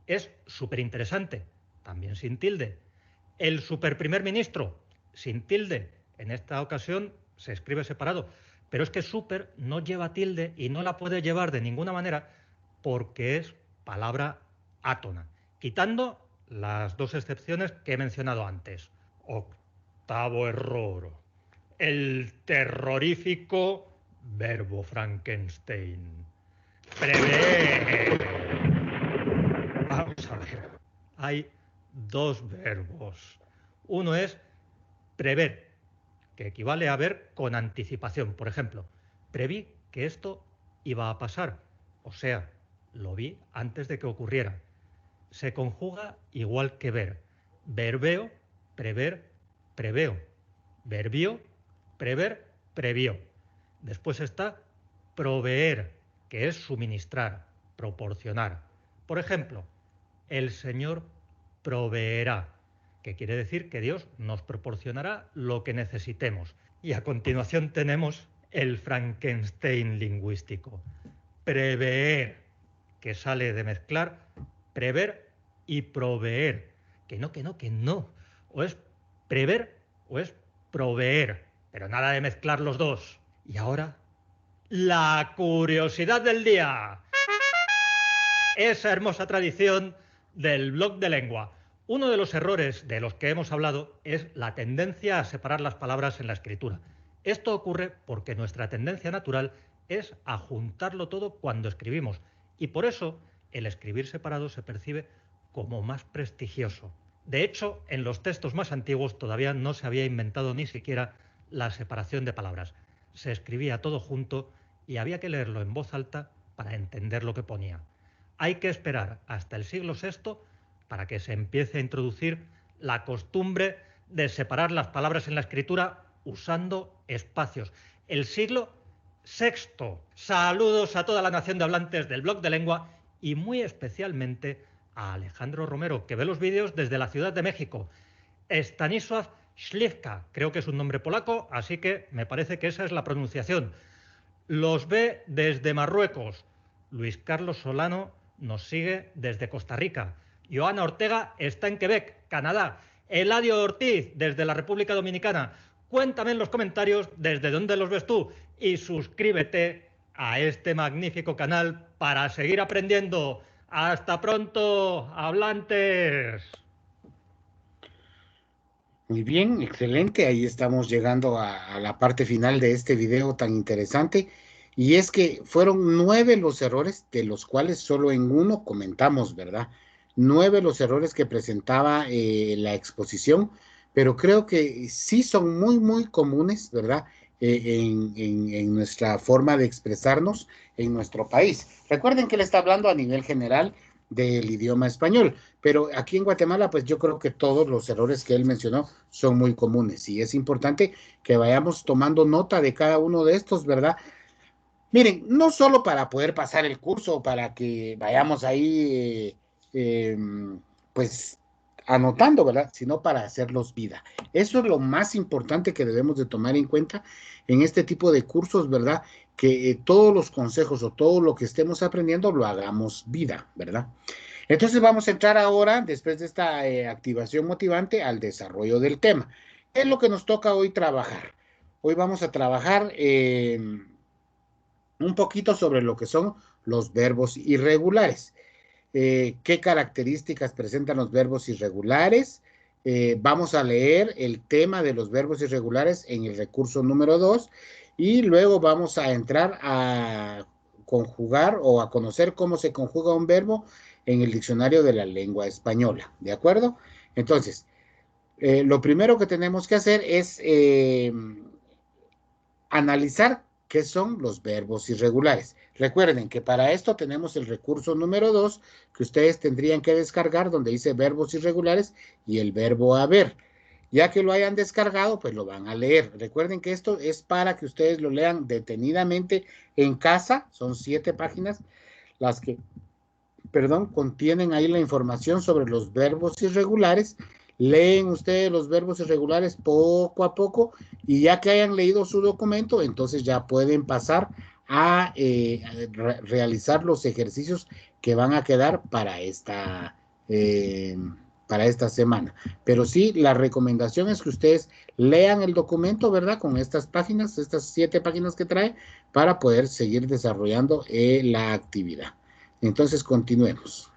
Es súper interesante, también sin tilde. El super primer ministro, sin tilde. En esta ocasión se escribe separado. Pero es que super no lleva tilde y no la puede llevar de ninguna manera porque es palabra átona. Quitando las dos excepciones que he mencionado antes. Octavo error. El terrorífico verbo Frankenstein. Prever. Vamos a ver. Hay dos verbos. Uno es prever, que equivale a ver con anticipación. Por ejemplo, preví que esto iba a pasar. O sea, lo vi antes de que ocurriera. Se conjuga igual que ver. Verbeo, prever, preveo. Verbio, prever, previó. Después está proveer, que es suministrar, proporcionar. Por ejemplo, el Señor proveerá, que quiere decir que Dios nos proporcionará lo que necesitemos. Y a continuación tenemos el Frankenstein lingüístico. Prever, que sale de mezclar prever y proveer. Que no, que no, que no. O es prever o es proveer. Pero nada de mezclar los dos. Y ahora, la curiosidad del día. Esa hermosa tradición del blog de lengua. Uno de los errores de los que hemos hablado es la tendencia a separar las palabras en la escritura. Esto ocurre porque nuestra tendencia natural es a juntarlo todo cuando escribimos y por eso el escribir separado se percibe como más prestigioso. De hecho, en los textos más antiguos todavía no se había inventado ni siquiera la separación de palabras. Se escribía todo junto y había que leerlo en voz alta para entender lo que ponía. Hay que esperar hasta el siglo VI para que se empiece a introducir la costumbre de separar las palabras en la escritura usando espacios. El siglo VI. Saludos a toda la nación de hablantes del blog de lengua y muy especialmente a Alejandro Romero, que ve los vídeos desde la Ciudad de México. Stanisław Śliwka, creo que es un nombre polaco, así que me parece que esa es la pronunciación. Los ve desde Marruecos. Luis Carlos Solano nos sigue desde Costa Rica. Joana Ortega está en Quebec, Canadá. Eladio Ortiz desde la República Dominicana. Cuéntame en los comentarios desde dónde los ves tú y suscríbete a este magnífico canal para seguir aprendiendo. ¡Hasta pronto, hablantes! Muy bien, excelente. Ahí estamos llegando a la parte final de este video tan interesante. Y es que fueron 9 los errores, de los cuales solo en uno comentamos, ¿verdad? 9 los errores que presentaba la exposición, pero creo que sí son muy, muy comunes, ¿verdad? En nuestra forma de expresarnos en nuestro país. Recuerden que él está hablando a nivel general del idioma español, pero aquí en Guatemala, pues yo creo que todos los errores que él mencionó son muy comunes y es importante que vayamos tomando nota de cada uno de estos, ¿verdad? Miren, no solo para poder pasar el curso, para que vayamos ahí, pues, anotando, ¿verdad? Sino para hacerlos vida. Eso es lo más importante que debemos de tomar en cuenta en este tipo de cursos, ¿verdad? Que todos los consejos o todo lo que estemos aprendiendo lo hagamos vida, ¿verdad? Entonces vamos a entrar ahora, después de esta activación motivante, al desarrollo del tema. ¿Qué es lo que nos toca hoy trabajar? Hoy vamos a trabajar un poquito sobre lo que son los verbos irregulares. ¿Qué características presentan los verbos irregulares? Vamos a leer el tema de los verbos irregulares en el recurso número 2 y luego vamos a entrar a conjugar o a conocer cómo se conjuga un verbo en el diccionario de la lengua española, ¿de acuerdo? Entonces, lo primero que tenemos que hacer es analizar qué son los verbos irregulares. Recuerden que para esto tenemos el recurso número 2 que ustedes tendrían que descargar donde dice verbos irregulares y el verbo haber. Ya que lo hayan descargado, pues lo van a leer. Recuerden que esto es para que ustedes lo lean detenidamente en casa. Son 7 páginas las que, perdón, contienen ahí la información sobre los verbos irregulares. Leen ustedes los verbos irregulares poco a poco y ya que hayan leído su documento, entonces ya pueden pasar a realizar los ejercicios que van a quedar para esta semana. Pero sí, la recomendación es que ustedes lean el documento, ¿verdad? Con estas páginas, estas 7 páginas que trae, para poder seguir desarrollando la actividad. Entonces, continuemos.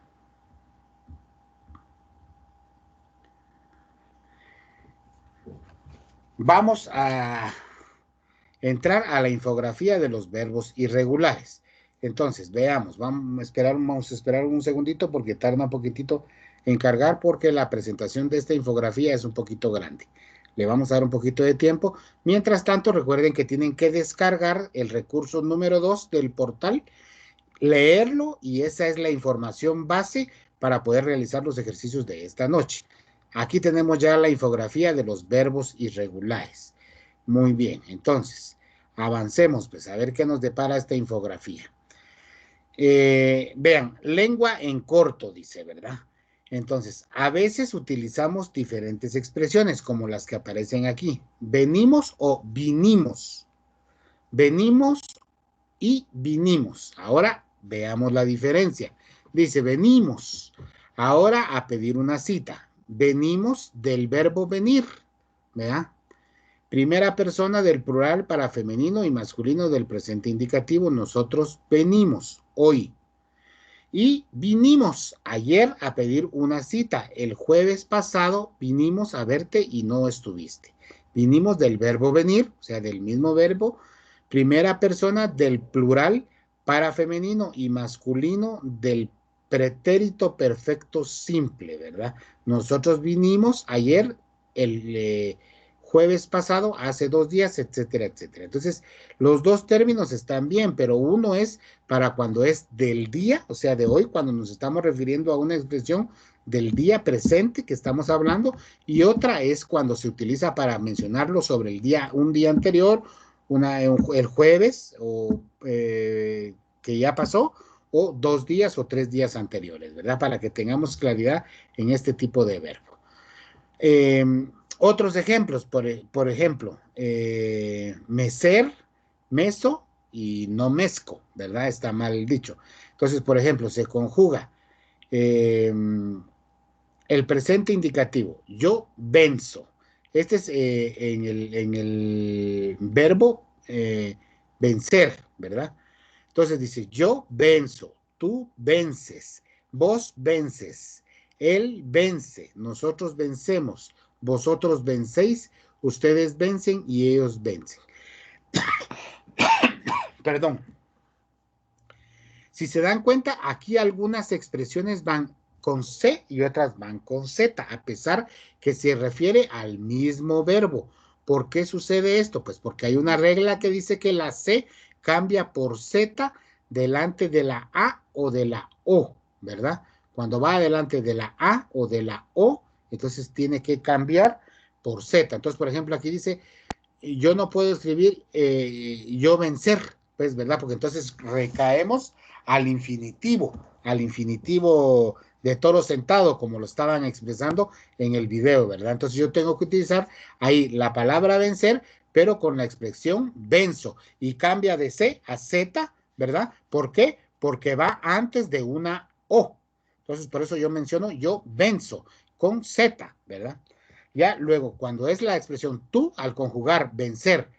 Vamos a entrar a la infografía de los verbos irregulares. Entonces, veamos, vamos a esperar un segundito porque tarda un poquitito en cargar porque la presentación de esta infografía es un poquito grande. Le vamos a dar un poquito de tiempo. Mientras tanto, recuerden que tienen que descargar el recurso número 2 del portal, leerlo y esa es la información base para poder realizar los ejercicios de esta noche. Aquí tenemos ya la infografía de los verbos irregulares. Muy bien, entonces, avancemos, pues, a ver qué nos depara esta infografía. Vean, lengua en corto, dice, ¿verdad? Entonces, a veces utilizamos diferentes expresiones, como las que aparecen aquí. Venimos o vinimos. Venimos y vinimos. Ahora, veamos la diferencia. Dice, venimos ahora a pedir una cita. Venimos del verbo venir, ¿verdad? Primera persona del plural para femenino y masculino del presente indicativo. Nosotros venimos hoy. Y vinimos ayer a pedir una cita. El jueves pasado vinimos a verte y no estuviste. Vinimos del verbo venir, o sea, del mismo verbo. Primera persona del plural para femenino y masculino del pretérito perfecto simple, ¿verdad? Nosotros vinimos ayer, el jueves pasado, hace 2 días, etcétera, etcétera. Entonces, los dos términos están bien, pero uno es para cuando es del día, o sea, de hoy, cuando nos estamos refiriendo a una expresión del día presente que estamos hablando, y otra es cuando se utiliza para mencionarlo sobre el día, un día anterior, el jueves, o que ya pasó, o 2 días o 3 días anteriores, ¿verdad? Para que tengamos claridad en este tipo de verbo. Otros ejemplos, por ejemplo, mecer, meso y no mezco, ¿verdad? Está mal dicho. Entonces, por ejemplo, se conjuga el presente indicativo. Yo venzo. Este es en el verbo vencer, ¿verdad? Entonces dice, yo venzo, tú vences, vos vences, él vence, nosotros vencemos, vosotros vencéis, ustedes vencen y ellos vencen. Perdón. Si se dan cuenta, aquí algunas expresiones van con C y otras van con Z, a pesar que se refiere al mismo verbo. ¿Por qué sucede esto? Pues porque hay una regla que dice que la C cambia por Z delante de la A o de la O, ¿verdad? Cuando va delante de la A o de la O, entonces tiene que cambiar por Z. Entonces, por ejemplo, aquí dice, yo no puedo escribir yo vencer, pues, ¿verdad? Porque entonces recaemos al infinitivo de toro sentado, como lo estaban expresando en el video, ¿verdad? Entonces yo tengo que utilizar ahí la palabra vencer, pero con la expresión venzo, y cambia de C a Z, ¿verdad? ¿Por qué? Porque va antes de una O. Entonces, por eso yo menciono yo venzo, con Z, ¿verdad? Ya luego, cuando es la expresión tú, al conjugar vencer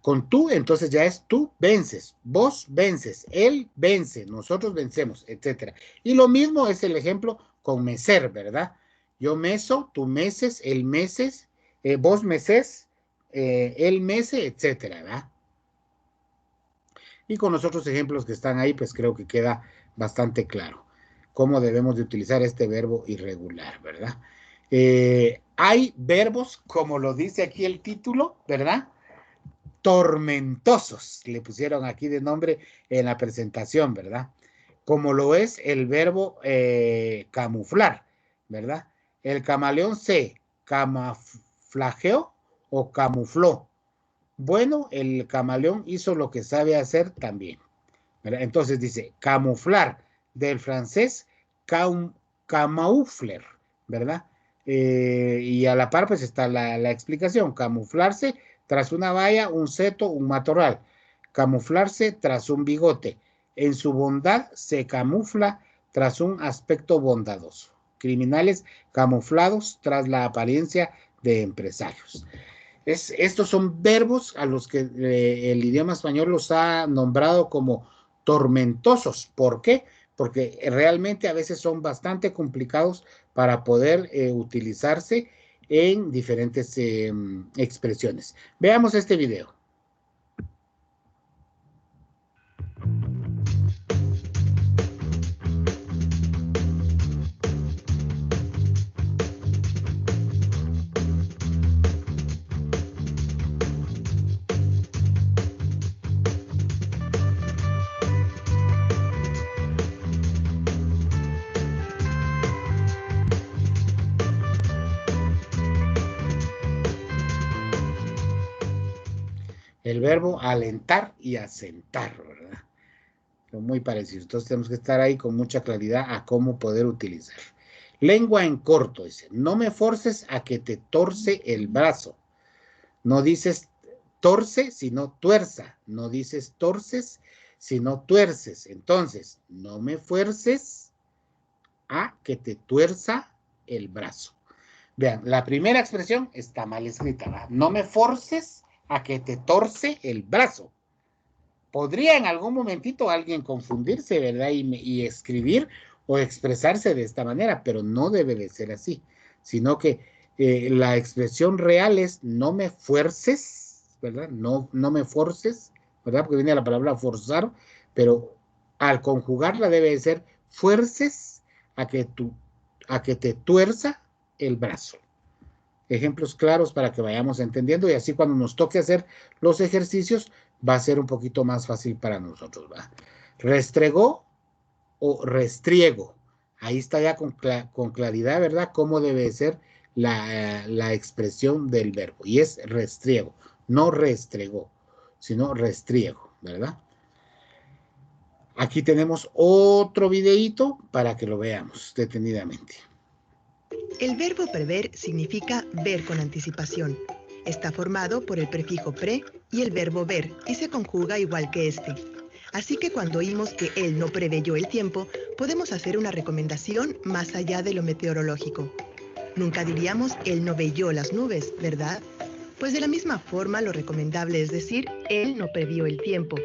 con tú, entonces ya es tú vences, vos vences, él vence, nosotros vencemos, etc. Y lo mismo es el ejemplo con mecer, ¿verdad? Yo meso, tú meces, él meces, vos meces, él mece, etc. ¿verdad? Y con los otros ejemplos que están ahí, pues creo que queda bastante claro cómo debemos de utilizar este verbo irregular, ¿verdad? Hay verbos, como lo dice aquí el título, ¿verdad? Tormentosos, le pusieron aquí de nombre en la presentación, ¿verdad? Como lo es el verbo camuflar, ¿verdad? El camaleón se camuflajeó o camufló. Bueno, el camaleón hizo lo que sabe hacer también, ¿verdad? Entonces dice camuflar, del francés camoufler, ¿verdad? Y a la par pues está la explicación, camuflarse tras una valla, un seto, un matorral, camuflarse tras un bigote, en su bondad se camufla tras un aspecto bondadoso, criminales camuflados tras la apariencia de empresarios. Estos son verbos a los que el idioma español los ha nombrado como tormentosos. ¿Por qué? Porque realmente a veces son bastante complicados para poder utilizarse en diferentes expresiones. Veamos este video. El verbo alentar y asentar, ¿verdad? Son muy parecidos. Entonces tenemos que estar ahí con mucha claridad a cómo poder utilizar. Lengua en corto, dice, no me forces a que te torce el brazo. No dices torce, sino tuerza. No dices torces, sino tuerces. Entonces, no me fuerces a que te tuerza el brazo. Vean, la primera expresión está mal escrita, ¿verdad? No me forces a que te torce el brazo. Podría en algún momentito alguien confundirse, ¿verdad? Y escribir o expresarse de esta manera, pero no debe de ser así, sino que la expresión real es no me fuerces, ¿verdad? No me forces, ¿verdad? Porque viene la palabra forzar, pero al conjugarla debe de ser fuerces a que te tuerza el brazo. Ejemplos claros para que vayamos entendiendo y así cuando nos toque hacer los ejercicios va a ser un poquito más fácil para nosotros, ¿va? Restregó o restriego. Ahí está ya con claridad, ¿verdad? Cómo debe ser la expresión del verbo. Y es restriego, no restregó, sino restriego, ¿verdad? Aquí tenemos otro videíto para que lo veamos detenidamente. El verbo prever significa ver con anticipación. Está formado por el prefijo pre y el verbo ver y se conjuga igual que este. Así que cuando oímos que él no preveyó el tiempo, podemos hacer una recomendación más allá de lo meteorológico. Nunca diríamos él no veyó las nubes, ¿verdad? Pues de la misma forma lo recomendable es decir él no previó el tiempo.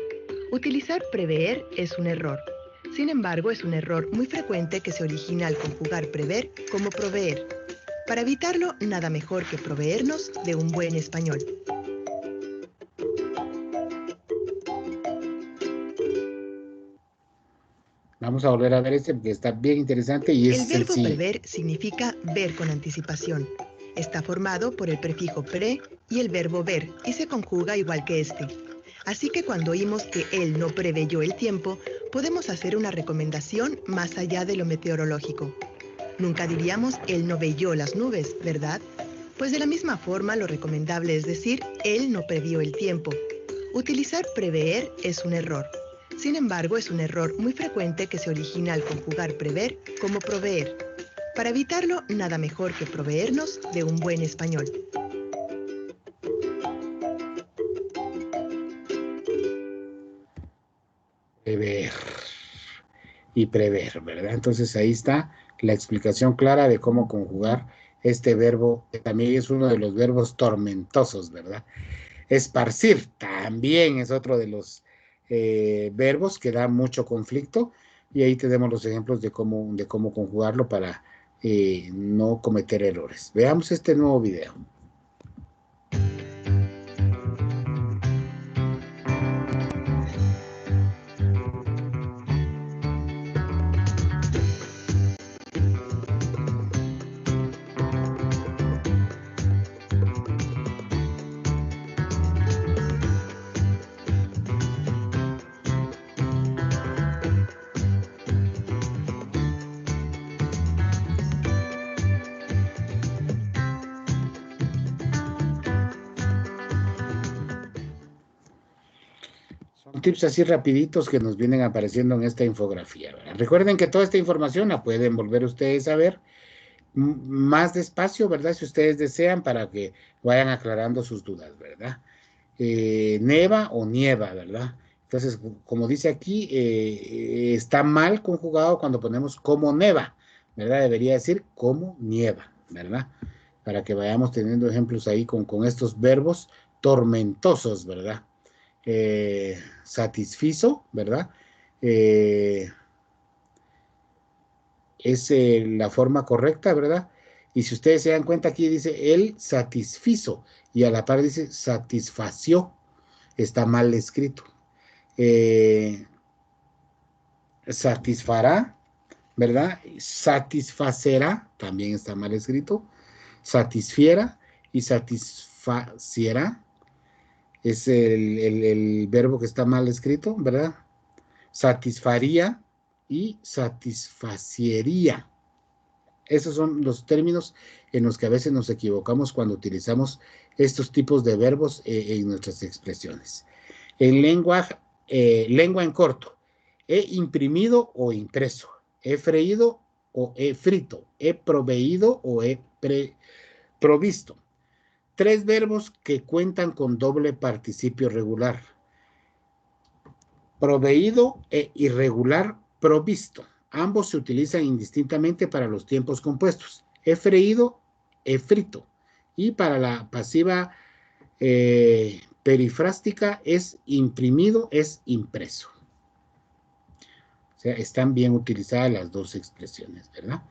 Utilizar prever es un error. Sin embargo, es un error muy frecuente que se origina al conjugar prever como proveer. Para evitarlo, nada mejor que proveernos de un buen español. Vamos a volver a ver este porque está bien interesante y es El verbo sencillo. prever significa ver con anticipación. Está formado por el prefijo pre y el verbo ver y se conjuga igual que este. Así que cuando oímos que él no preveyó el tiempo, podemos hacer una recomendación más allá de lo meteorológico. Nunca diríamos él no veyó las nubes, ¿verdad? Pues de la misma forma lo recomendable es decir él no previó el tiempo. Utilizar prever es un error. Sin embargo, es un error muy frecuente que se origina al conjugar prever como proveer. Para evitarlo, nada mejor que proveernos de un buen español. Prever y prever, ¿verdad? Entonces ahí está la explicación clara de cómo conjugar este verbo, que también es uno de los verbos tormentosos, ¿verdad? Esparcir también es otro de los verbos que da mucho conflicto y ahí tenemos los ejemplos de cómo conjugarlo para no cometer errores. Veamos este nuevo video. Son tips así rapiditos que nos vienen apareciendo en esta infografía, ¿verdad? Recuerden que toda esta información la pueden volver ustedes a ver más despacio, ¿verdad? Si ustedes desean, para que vayan aclarando sus dudas, ¿verdad? Neva o nieva, ¿verdad? Entonces, como dice aquí, está mal conjugado cuando ponemos como neva, ¿verdad? Debería decir como nieva, ¿verdad? Para que vayamos teniendo ejemplos ahí con estos verbos tormentosos, ¿verdad? Satisfizo, ¿verdad? Es la forma correcta, ¿verdad? Y si ustedes se dan cuenta, aquí dice él satisfizo y a la par dice satisfació. Está mal escrito. Satisfará, ¿verdad? Satisfacerá, también está mal escrito. Satisfiera y satisfaciera es el verbo que está mal escrito, ¿verdad? Satisfaría y satisfaciería. Esos son los términos en los que a veces nos equivocamos cuando utilizamos estos tipos de verbos en nuestras expresiones. En lengua en corto, he imprimido o impreso, he freído o he frito, he proveído o he provisto. 3 verbos que cuentan con doble participio regular. Proveído e irregular provisto. Ambos se utilizan indistintamente para los tiempos compuestos. He freído, he frito. Y para la pasiva perifrástica es imprimido, es impreso. O sea, están bien utilizadas las dos expresiones, ¿verdad?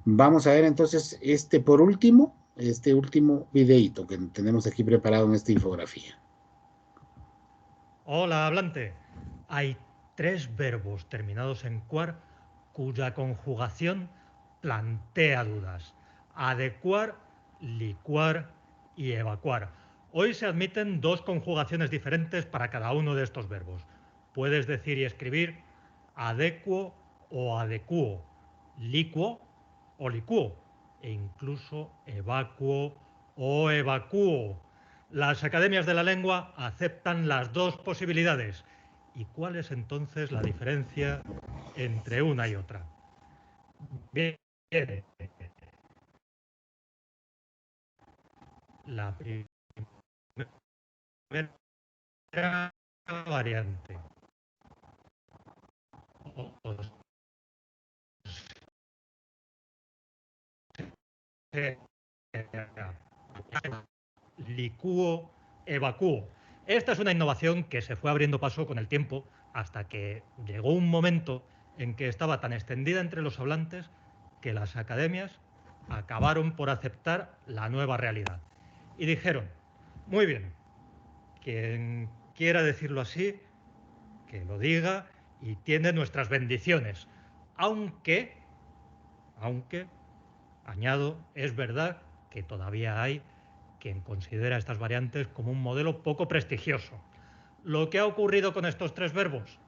Vamos a ver entonces este último videíto que tenemos aquí preparado en esta infografía. Hola, hablante. Hay 3 verbos terminados en cuar cuya conjugación plantea dudas. Adecuar, licuar y evacuar. Hoy se admiten 2 conjugaciones diferentes para cada uno de estos verbos. Puedes decir y escribir adecuo o adecuo, licuo o licuo, e incluso evacuo o evacúo. Las academias de la lengua aceptan las 2 posibilidades. ¿Y cuál es entonces la diferencia entre una y otra? Bien, La primera variante. Licúo, evacúo. Esta es una innovación que se fue abriendo paso con el tiempo hasta que llegó un momento en que estaba tan extendida entre los hablantes que las academias acabaron por aceptar la nueva realidad. Y dijeron, muy bien, quien quiera decirlo así, que lo diga y tiene nuestras bendiciones. Aunque, añado, es verdad que todavía hay quien considera estas variantes como un modelo poco prestigioso. Lo que ha ocurrido con estos tres verbos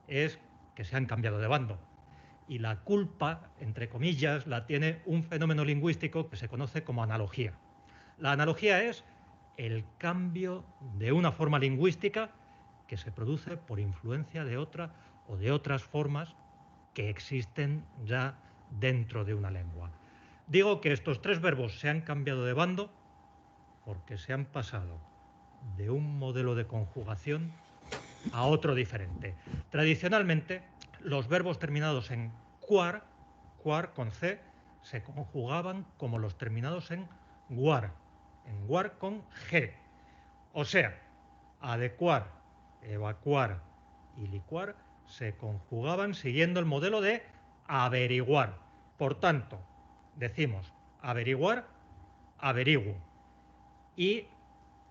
es que se han cambiado de bando. Y la culpa, entre comillas, la tiene un fenómeno lingüístico que se conoce como analogía. La analogía es el cambio de una forma lingüística que se produce por influencia de otra o de otras formas que existen ya dentro de una lengua. Digo que estos tres verbos se han cambiado de bando porque se han pasado de un modelo de conjugación a otro diferente. Tradicionalmente, los verbos terminados en cuar con C, se conjugaban como los terminados en guar con G. O sea, adecuar, evacuar y licuar se conjugaban siguiendo el modelo de averiguar. Por tanto, decimos averiguar, averiguo. Y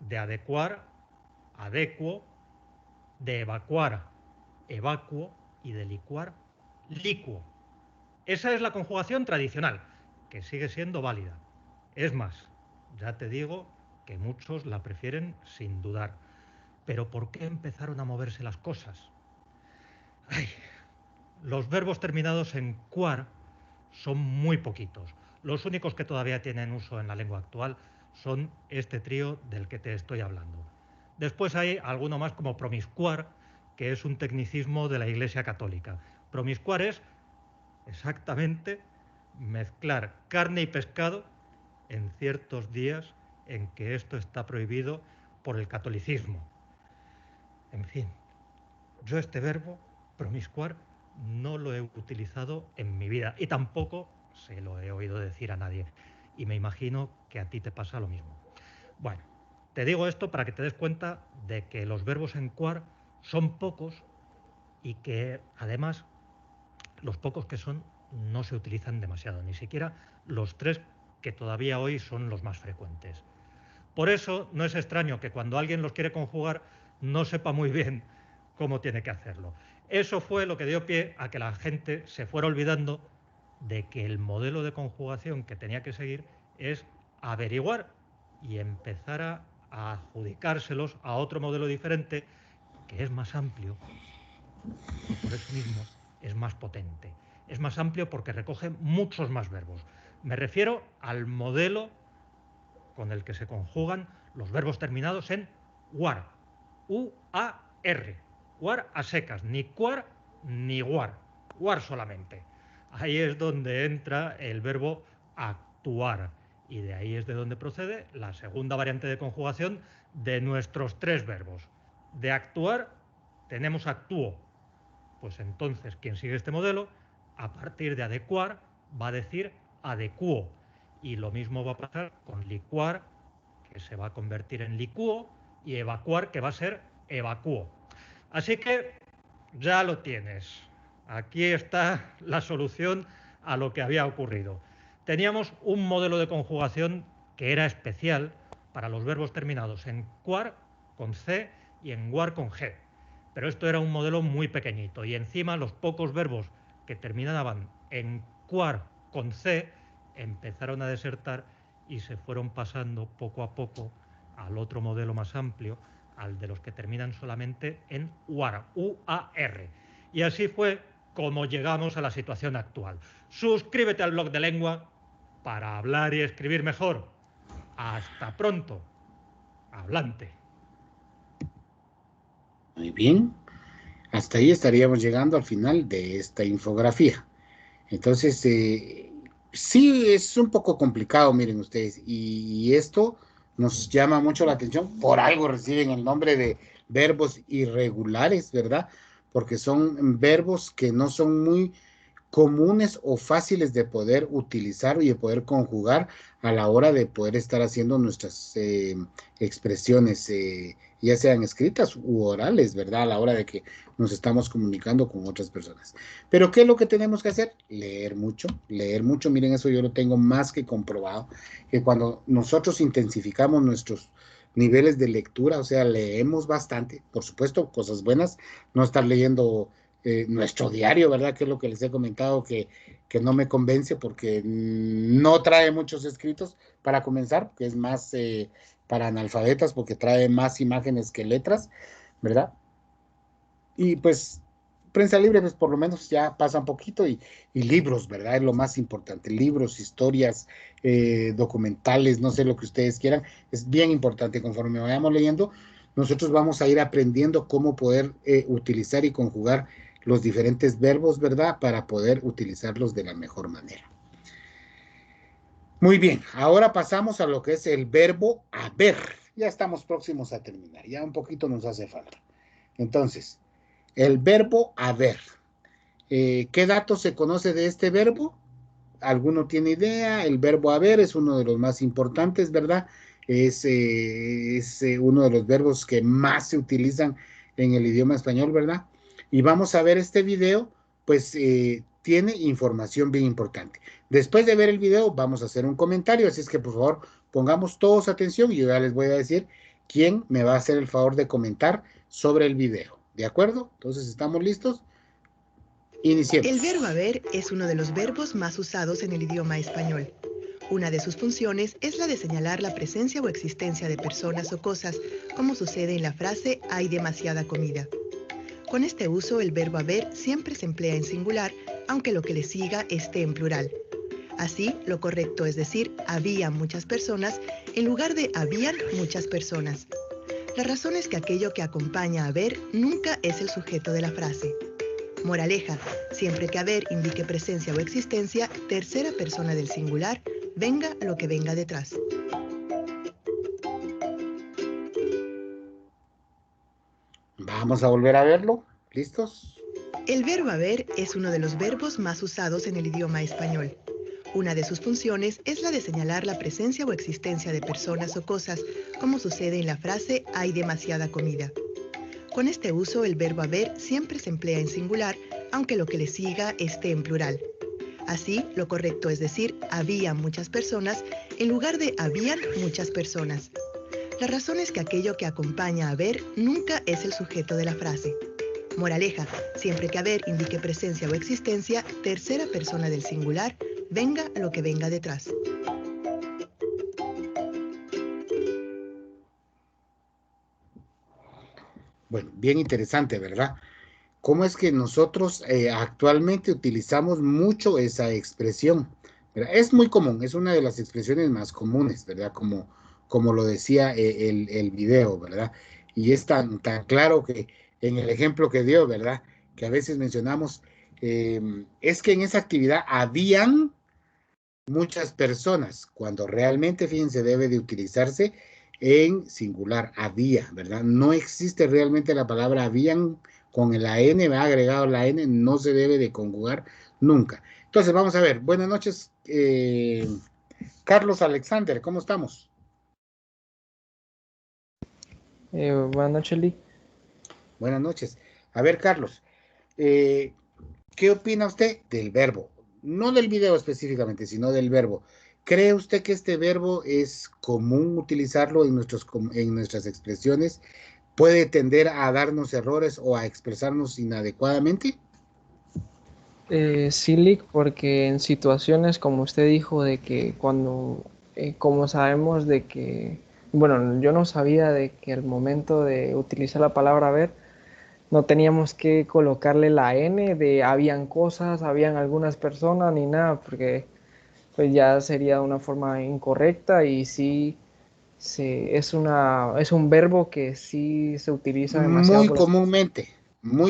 de adecuar, adecuo, de evacuar, evacuo y de licuar, licuo. Esa es la conjugación tradicional, que sigue siendo válida. Es más, ya te digo que muchos la prefieren sin dudar. Pero ¿por qué empezaron a moverse las cosas? Ay, los verbos terminados en cuar son muy poquitos. Los únicos que todavía tienen uso en la lengua actual son este trío del que te estoy hablando. Después hay alguno más como promiscuar, que es un tecnicismo de la Iglesia Católica. Promiscuar es exactamente mezclar carne y pescado en ciertos días en que esto está prohibido por el catolicismo. En fin, yo este verbo, promiscuar, no lo he utilizado en mi vida y tampoco se lo he oído decir a nadie. Y me imagino que a ti te pasa lo mismo. Bueno, te digo esto para que te des cuenta de que los verbos en cuar son pocos y que además los pocos que son no se utilizan demasiado, ni siquiera los tres que todavía hoy son los más frecuentes. Por eso no es extraño que cuando alguien los quiere conjugar no sepa muy bien cómo tiene que hacerlo. Eso fue lo que dio pie a que la gente se fuera olvidando de que el modelo de conjugación que tenía que seguir es averiguar y empezara a adjudicárselos a otro modelo diferente que es más amplio y por eso mismo es más potente. Es más amplio porque recoge muchos más verbos. Me refiero al modelo con el que se conjugan los verbos terminados en war, U-A-R, war a secas, ni cuar ni war, war solamente. Ahí es donde entra el verbo actuar y de ahí es de donde procede la segunda variante de conjugación de nuestros tres verbos. De actuar tenemos actúo, pues entonces quien sigue este modelo, a partir de adecuar, va a decir adecuo. Y lo mismo va a pasar con licuar, que se va a convertir en licúo, y evacuar, que va a ser evacúo. Así que ya lo tienes. Aquí está la solución a lo que había ocurrido. Teníamos un modelo de conjugación que era especial para los verbos terminados en cuar con C y en guar con G. Pero esto era un modelo muy pequeñito y encima los pocos verbos que terminaban en cuar con C empezaron a desertar y se fueron pasando poco a poco al otro modelo más amplio, al de los que terminan solamente en UAR, U-A-R. Y así fue como llegamos a la situación actual. Suscríbete al blog de lengua para hablar y escribir mejor. Hasta pronto. Hablante. Muy bien. Hasta ahí estaríamos llegando al final de esta infografía. Entonces, sí, es un poco complicado, miren ustedes, y esto nos llama mucho la atención, por algo reciben el nombre de verbos irregulares, ¿verdad? Porque son verbos que no son muy comunes o fáciles de poder utilizar y de poder conjugar a la hora de poder estar haciendo nuestras expresiones, ya sean escritas u orales, ¿verdad? A la hora de que nos estamos comunicando con otras personas. Pero ¿qué es lo que tenemos que hacer? Leer mucho, leer mucho. Miren, eso yo lo tengo más que comprobado, que cuando nosotros intensificamos nuestros niveles de lectura, o sea, leemos bastante, por supuesto, cosas buenas, no estar leyendo nuestro diario, ¿verdad? Que es lo que les he comentado que no me convence porque no trae muchos escritos para comenzar, que es más para analfabetas porque trae más imágenes que letras, ¿verdad? Y pues prensa libre, pues por lo menos ya pasa un poquito y libros, ¿verdad? Es lo más importante, libros, historias, documentales, no sé lo que ustedes quieran, es bien importante. Conforme vayamos leyendo, nosotros vamos a ir aprendiendo cómo poder utilizar y conjugar los diferentes verbos, ¿verdad? Para poder utilizarlos de la mejor manera. Muy bien, ahora pasamos a lo que es el verbo haber. Ya estamos próximos a terminar, ya un poquito nos hace falta. Entonces, el verbo haber. ¿Qué datos se conoce de este verbo? ¿Alguno tiene idea? El verbo haber es uno de los más importantes, ¿verdad? Es uno de los verbos que más se utilizan en el idioma español, ¿verdad? Y vamos a ver este video, pues tiene información bien importante. Después de ver el video, vamos a hacer un comentario, así es que por favor pongamos todos atención y yo ya les voy a decir quién me va a hacer el favor de comentar sobre el video. ¿De acuerdo? Entonces, ¿estamos listos? Iniciemos. El verbo haber es uno de los verbos más usados en el idioma español. Una de sus funciones es la de señalar la presencia o existencia de personas o cosas, como sucede en la frase "hay demasiada comida". Con este uso, el verbo haber siempre se emplea en singular, aunque lo que le siga esté en plural. Así, lo correcto es decir "había muchas personas" en lugar de "habían muchas personas". La razón es que aquello que acompaña a haber nunca es el sujeto de la frase. Moraleja: siempre que haber indique presencia o existencia, tercera persona del singular, venga lo que venga detrás. Vamos a volver a verlo. ¿Listos? El verbo haber es uno de los verbos más usados en el idioma español. Una de sus funciones es la de señalar la presencia o existencia de personas o cosas, como sucede en la frase "hay demasiada comida". Con este uso, el verbo haber siempre se emplea en singular, aunque lo que le siga esté en plural. Así, lo correcto es decir "había muchas personas" en lugar de "habían muchas personas". La razón es que aquello que acompaña a haber nunca es el sujeto de la frase. Moraleja: siempre que haber indique presencia o existencia, tercera persona del singular, venga lo que venga detrás. Bueno, bien interesante, ¿verdad? ¿Cómo es que nosotros actualmente utilizamos mucho esa expresión? ¿Verdad? Es muy común, es una de las expresiones más comunes, ¿verdad? Como lo decía el video, ¿verdad? Y es tan claro que en el ejemplo que dio, ¿verdad? Que a veces mencionamos, es que en esa actividad habían muchas personas, cuando realmente, fíjense, debe de utilizarse en singular, había, ¿verdad? No existe realmente la palabra habían con la N, va agregado la N, no se debe de conjugar nunca. Entonces, vamos a ver, buenas noches, Carlos Alexander, ¿cómo estamos? Buenas noches, Lee. Buenas noches. A ver, Carlos, ¿qué opina usted del verbo? No del video específicamente, sino del verbo. ¿Cree usted que este verbo es común utilizarlo en nuestras expresiones? ¿Puede tender a darnos errores o a expresarnos inadecuadamente? Sí, Lee, porque en situaciones como usted dijo, de que como sabemos de que, bueno, yo no sabía de que al momento de utilizar la palabra ver, no teníamos que colocarle la N de habían cosas, habían algunas personas, ni nada, porque pues ya sería una forma incorrecta y sí es un verbo que sí se utiliza demasiado Muy por las...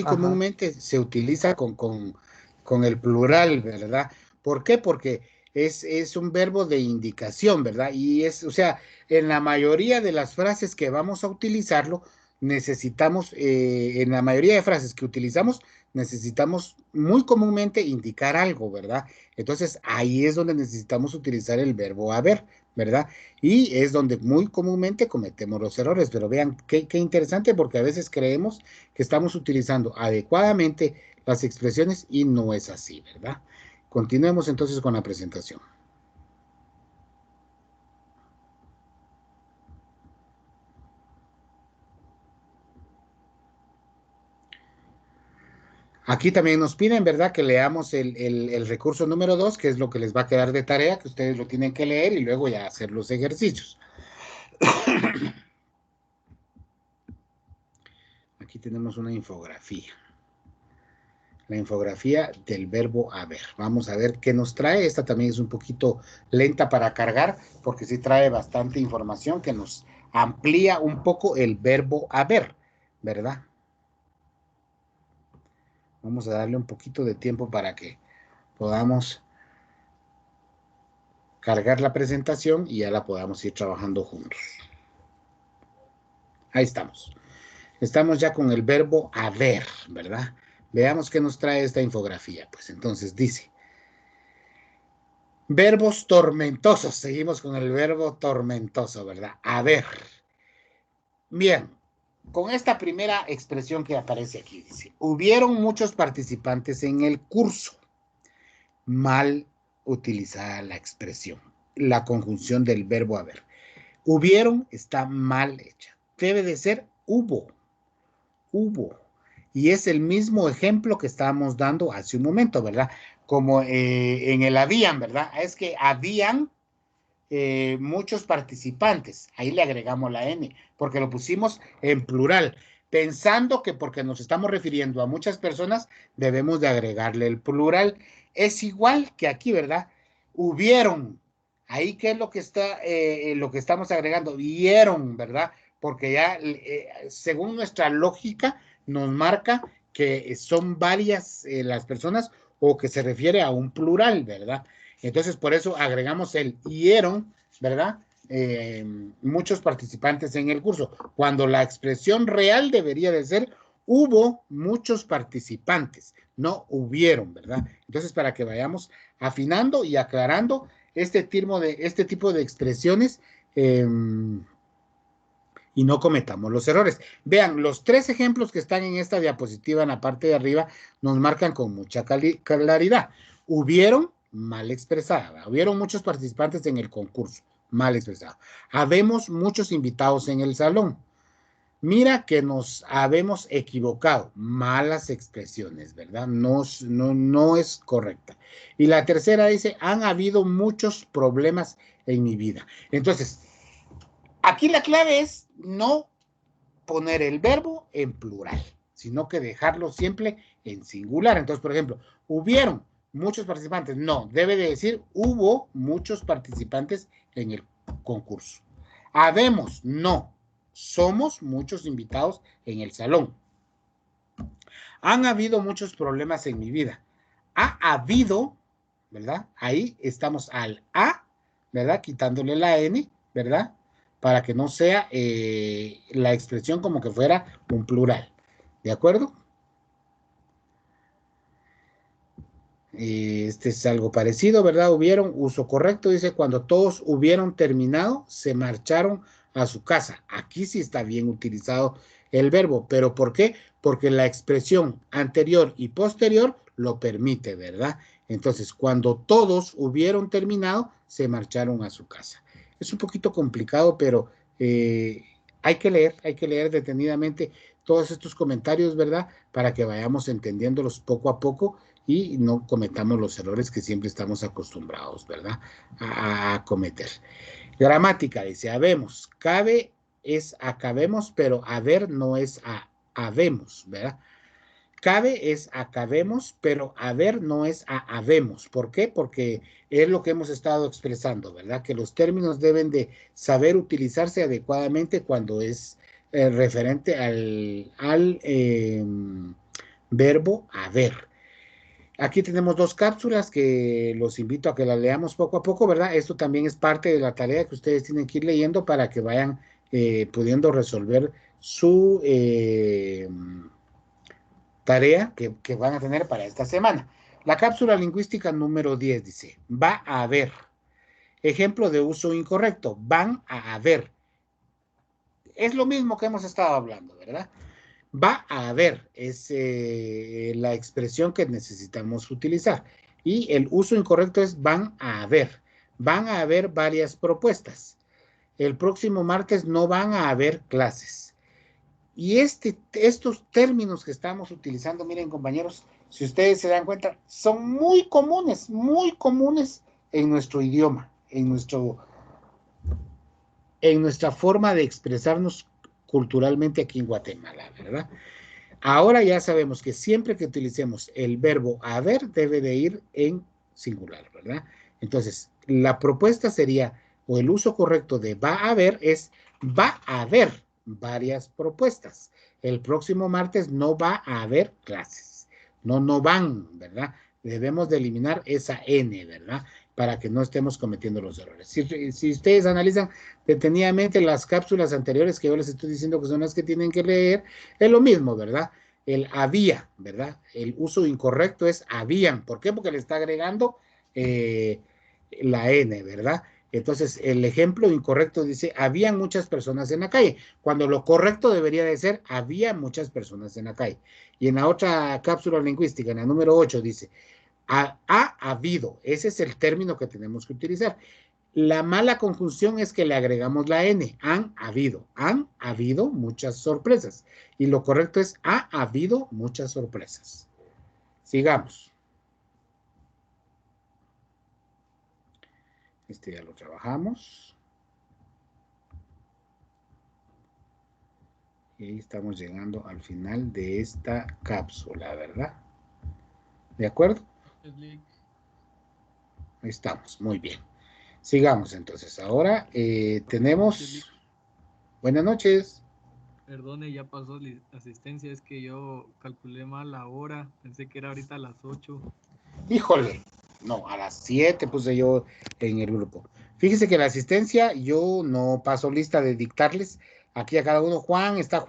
Ajá. comúnmente se utiliza con el plural, ¿verdad? ¿Por qué? Porque es un verbo de indicación, ¿verdad? Y es, o sea, en la mayoría de las frases que vamos a utilizarlo, necesitamos, en la mayoría de frases que utilizamos, necesitamos muy comúnmente indicar algo, ¿verdad? Entonces, ahí es donde necesitamos utilizar el verbo haber, ¿verdad? Y es donde muy comúnmente cometemos los errores, pero vean qué interesante, porque a veces creemos que estamos utilizando adecuadamente las expresiones y no es así, ¿verdad? Continuemos entonces con la presentación. Aquí también nos piden, ¿verdad?, que leamos el recurso número 2, que es lo que les va a quedar de tarea, que ustedes lo tienen que leer y luego ya hacer los ejercicios. Aquí tenemos una infografía. La infografía del verbo haber. Vamos a ver qué nos trae. Esta también es un poquito lenta para cargar, porque sí trae bastante información que nos amplía un poco el verbo haber, ¿verdad? Vamos a darle un poquito de tiempo para que podamos cargar la presentación y ya la podamos ir trabajando juntos. Ahí estamos. Estamos ya con el verbo haber, ¿verdad? Veamos qué nos trae esta infografía. Pues entonces dice, verbos tormentosos. Seguimos con el verbo tormentoso, ¿verdad? Haber. Bien, con esta primera expresión que aparece aquí, dice, hubieron muchos participantes en el curso. Mal utilizada la expresión, la conjunción del verbo haber. Hubieron está mal hecha. Debe de ser hubo. Hubo. Y es el mismo ejemplo que estábamos dando hace un momento, ¿verdad? Como en el habían, ¿verdad? Es que habían muchos participantes. Ahí le agregamos la N, porque lo pusimos en plural, pensando que porque nos estamos refiriendo a muchas personas, debemos de agregarle el plural. Es igual que aquí, ¿verdad? Hubieron. Ahí, ¿qué es lo que lo que estamos agregando? Vieron, ¿verdad? Porque ya, según nuestra lógica, nos marca que son varias las personas o que se refiere a un plural, ¿verdad? Entonces, por eso agregamos el hieron, ¿verdad? Muchos participantes en el curso, cuando la expresión real debería de ser hubo muchos participantes, no hubieron, ¿verdad? Entonces, para que vayamos afinando y aclarando este tipo de expresiones y no cometamos los errores. Vean, los 3 ejemplos que están en esta diapositiva en la parte de arriba nos marcan con mucha claridad. Hubieron, mal expresada. Hubieron muchos participantes en el concurso, mal expresado. Habemos muchos invitados en el salón. Mira que nos habemos equivocado, malas expresiones, ¿verdad? No es correcta. Y la tercera dice, han habido muchos problemas en mi vida. Entonces, aquí la clave es no poner el verbo en plural, sino que dejarlo siempre en singular. Entonces, por ejemplo, hubieron muchos participantes. No, debe de decir hubo muchos participantes en el concurso. Habemos, no. Somos muchos invitados en el salón. Han habido muchos problemas en mi vida. Ha habido, ¿verdad? Ahí estamos al a, ¿verdad? Quitándole la n, ¿verdad? Para que no sea la expresión como que fuera un plural. ¿De acuerdo? Este es algo parecido, ¿verdad? Hubieron, uso correcto, dice, cuando todos hubieron terminado, se marcharon a su casa. Aquí sí está bien utilizado el verbo, pero ¿por qué? Porque la expresión anterior y posterior lo permite, ¿verdad? Entonces, cuando todos hubieron terminado, se marcharon a su casa. Es un poquito complicado, pero hay que leer detenidamente todos estos comentarios, ¿verdad? Para que vayamos entendiéndolos poco a poco y no cometamos los errores que siempre estamos acostumbrados, ¿verdad? A cometer. Gramática, dice, habemos, cabe es acabemos, pero haber no es habemos, ¿verdad? Cabe es acabemos, pero haber no es habemos. ¿Por qué? Porque es lo que hemos estado expresando, ¿verdad? Que los términos deben de saber utilizarse adecuadamente cuando es referente al verbo haber. Aquí tenemos 2 cápsulas que los invito a que las leamos poco a poco, ¿verdad? Esto también es parte de la tarea que ustedes tienen que ir leyendo para que vayan pudiendo resolver su tarea que van a tener para esta semana. La cápsula lingüística número 10 dice, va a haber. Ejemplo de uso incorrecto, van a haber. Es lo mismo que hemos estado hablando, ¿verdad? Va a haber, es la expresión que necesitamos utilizar. Y el uso incorrecto es van a haber. Van a haber varias propuestas. El próximo martes no van a haber clases. Y estos términos que estamos utilizando, miren compañeros, si ustedes se dan cuenta, son muy comunes en nuestro idioma, en nuestra forma de expresarnos culturalmente aquí en Guatemala, ¿verdad? Ahora ya sabemos que siempre que utilicemos el verbo haber debe de ir en singular, ¿verdad? Entonces, la propuesta sería, o el uso correcto de va a haber es va a haber varias propuestas. El próximo martes no va a haber clases. No van, ¿verdad? Debemos de eliminar esa N, ¿verdad? Para que no estemos cometiendo los errores. Si ustedes analizan detenidamente las cápsulas anteriores que yo les estoy diciendo que son las que tienen que leer, es lo mismo, ¿verdad? El había, ¿verdad? El uso incorrecto es habían. ¿Por qué? Porque le está agregando la N, ¿verdad? Entonces, el ejemplo incorrecto dice, habían muchas personas en la calle, cuando lo correcto debería de ser, había muchas personas en la calle. Y en la otra cápsula lingüística, en la número 8, dice, ha habido. Ese es el término que tenemos que utilizar. La mala conjunción es que le agregamos la N. Han habido muchas sorpresas. Y lo correcto es, ha habido muchas sorpresas. Sigamos. Este ya lo trabajamos. Y ahí estamos llegando al final de esta cápsula, ¿verdad? ¿De acuerdo? Ahí estamos, muy bien. Sigamos entonces. Ahora tenemos... Buenas noches. Perdone, ya pasó la asistencia, es que yo calculé mal la hora, pensé que era ahorita a las 8. Híjole, no, a las 7 puse yo en el grupo. Fíjese que la asistencia, yo no paso lista de dictarles aquí a cada uno. Juan, está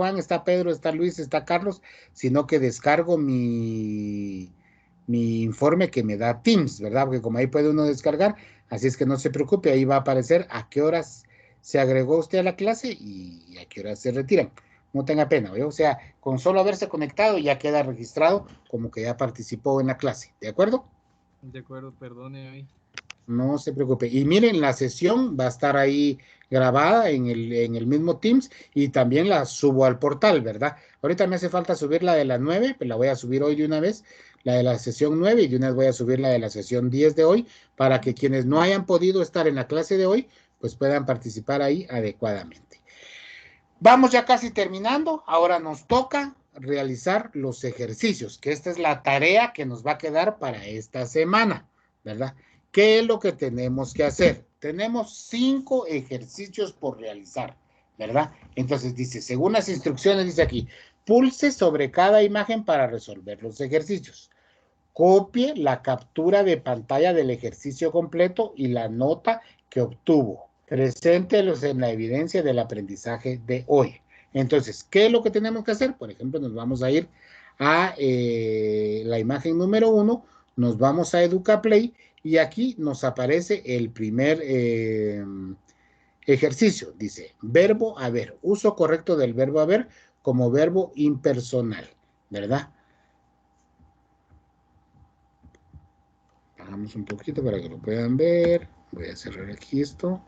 Pedro, está Luis, está Carlos, sino que descargo mi informe que me da Teams, ¿verdad? Porque como ahí puede uno descargar, así es que no se preocupe, ahí va a aparecer a qué horas se agregó usted a la clase y a qué horas se retiran. No tenga pena, ¿ve? O sea, con solo haberse conectado ya queda registrado como que ya participó en la clase, ¿de acuerdo? De acuerdo, perdone hoy. No se preocupe. Y miren, la sesión va a estar ahí grabada en el mismo Teams y también la subo al portal, ¿verdad? Ahorita me hace falta subir la de las 9, pero la voy a subir hoy de una vez, la de la sesión 9 y de una vez voy a subir la de la sesión 10 de hoy para que quienes no hayan podido estar en la clase de hoy, pues puedan participar ahí adecuadamente. Vamos ya casi terminando. Ahora nos toca realizar los ejercicios, que esta es la tarea que nos va a quedar para esta semana, ¿verdad? ¿Qué es lo que tenemos que hacer? Tenemos 5 ejercicios por realizar, ¿verdad? Entonces dice, según las instrucciones, dice aquí, pulse sobre cada imagen para resolver los ejercicios. Copie la captura de pantalla del ejercicio completo y la nota que obtuvo. Preséntelos en la evidencia del aprendizaje de hoy. Entonces, ¿qué es lo que tenemos que hacer? Por ejemplo, nos vamos a ir a la imagen número 1, nos vamos a EducaPlay y aquí nos aparece el primer ejercicio. Dice, verbo haber, uso correcto del verbo haber como verbo impersonal, ¿verdad? Bajamos un poquito para que lo puedan ver. Voy a cerrar aquí esto.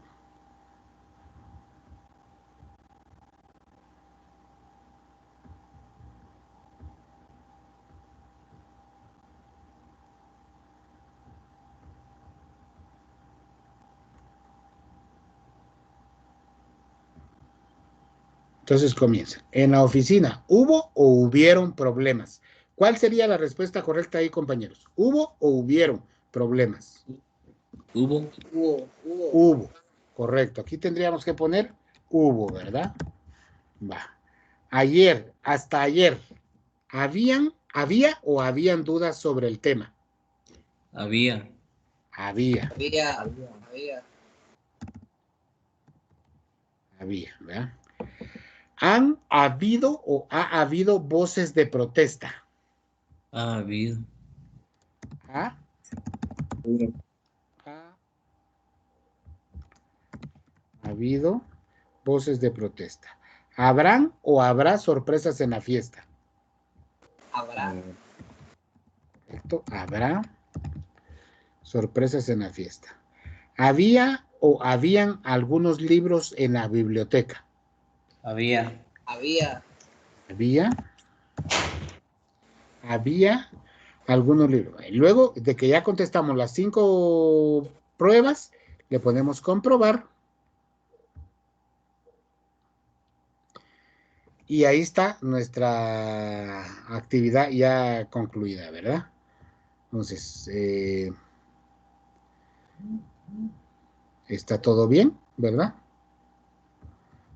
Entonces comienza. En la oficina, ¿hubo o hubieron problemas? ¿Cuál sería la respuesta correcta ahí, compañeros? ¿Hubo o hubieron problemas? Hubo. Correcto. Aquí tendríamos que poner hubo, ¿verdad? Va. Ayer, hasta ayer, ¿había o habían dudas sobre el tema? Había. Había. Había. Había, ¿verdad? ¿Han habido o ha habido voces de protesta? Ha habido. ¿Ha? Ha habido voces de protesta. ¿Habrán o habrá sorpresas en la fiesta? Habrá. Correcto, habrá sorpresas en la fiesta. ¿Había o habían algunos libros en la biblioteca? Había. Había algunos libros. Luego de que ya contestamos las 5 pruebas, le podemos comprobar. Y ahí está nuestra actividad ya concluida, ¿verdad? Entonces, está todo bien, ¿verdad?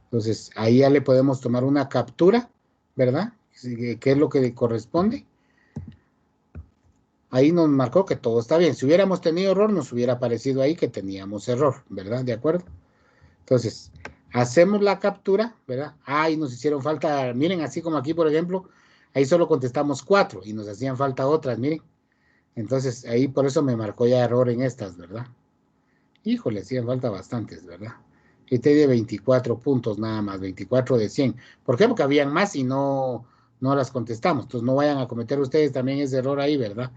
Entonces, ahí ya le podemos tomar una captura, ¿verdad? ¿Qué es lo que le corresponde? Ahí nos marcó que todo está bien. Si hubiéramos tenido error, nos hubiera aparecido ahí que teníamos error, ¿verdad? ¿De acuerdo? Entonces, hacemos la captura, ¿verdad? Ahí nos hicieron falta, miren, así como aquí, por ejemplo, ahí solo contestamos 4 y nos hacían falta otras, miren. Entonces, ahí por eso me marcó ya error en estas, ¿verdad? Híjole, hacían falta bastantes, ¿verdad? Y te de 24 puntos nada más, 24 de 100. ¿Por qué? Porque habían más y no las contestamos. Entonces, no vayan a cometer ustedes también ese error ahí, ¿verdad?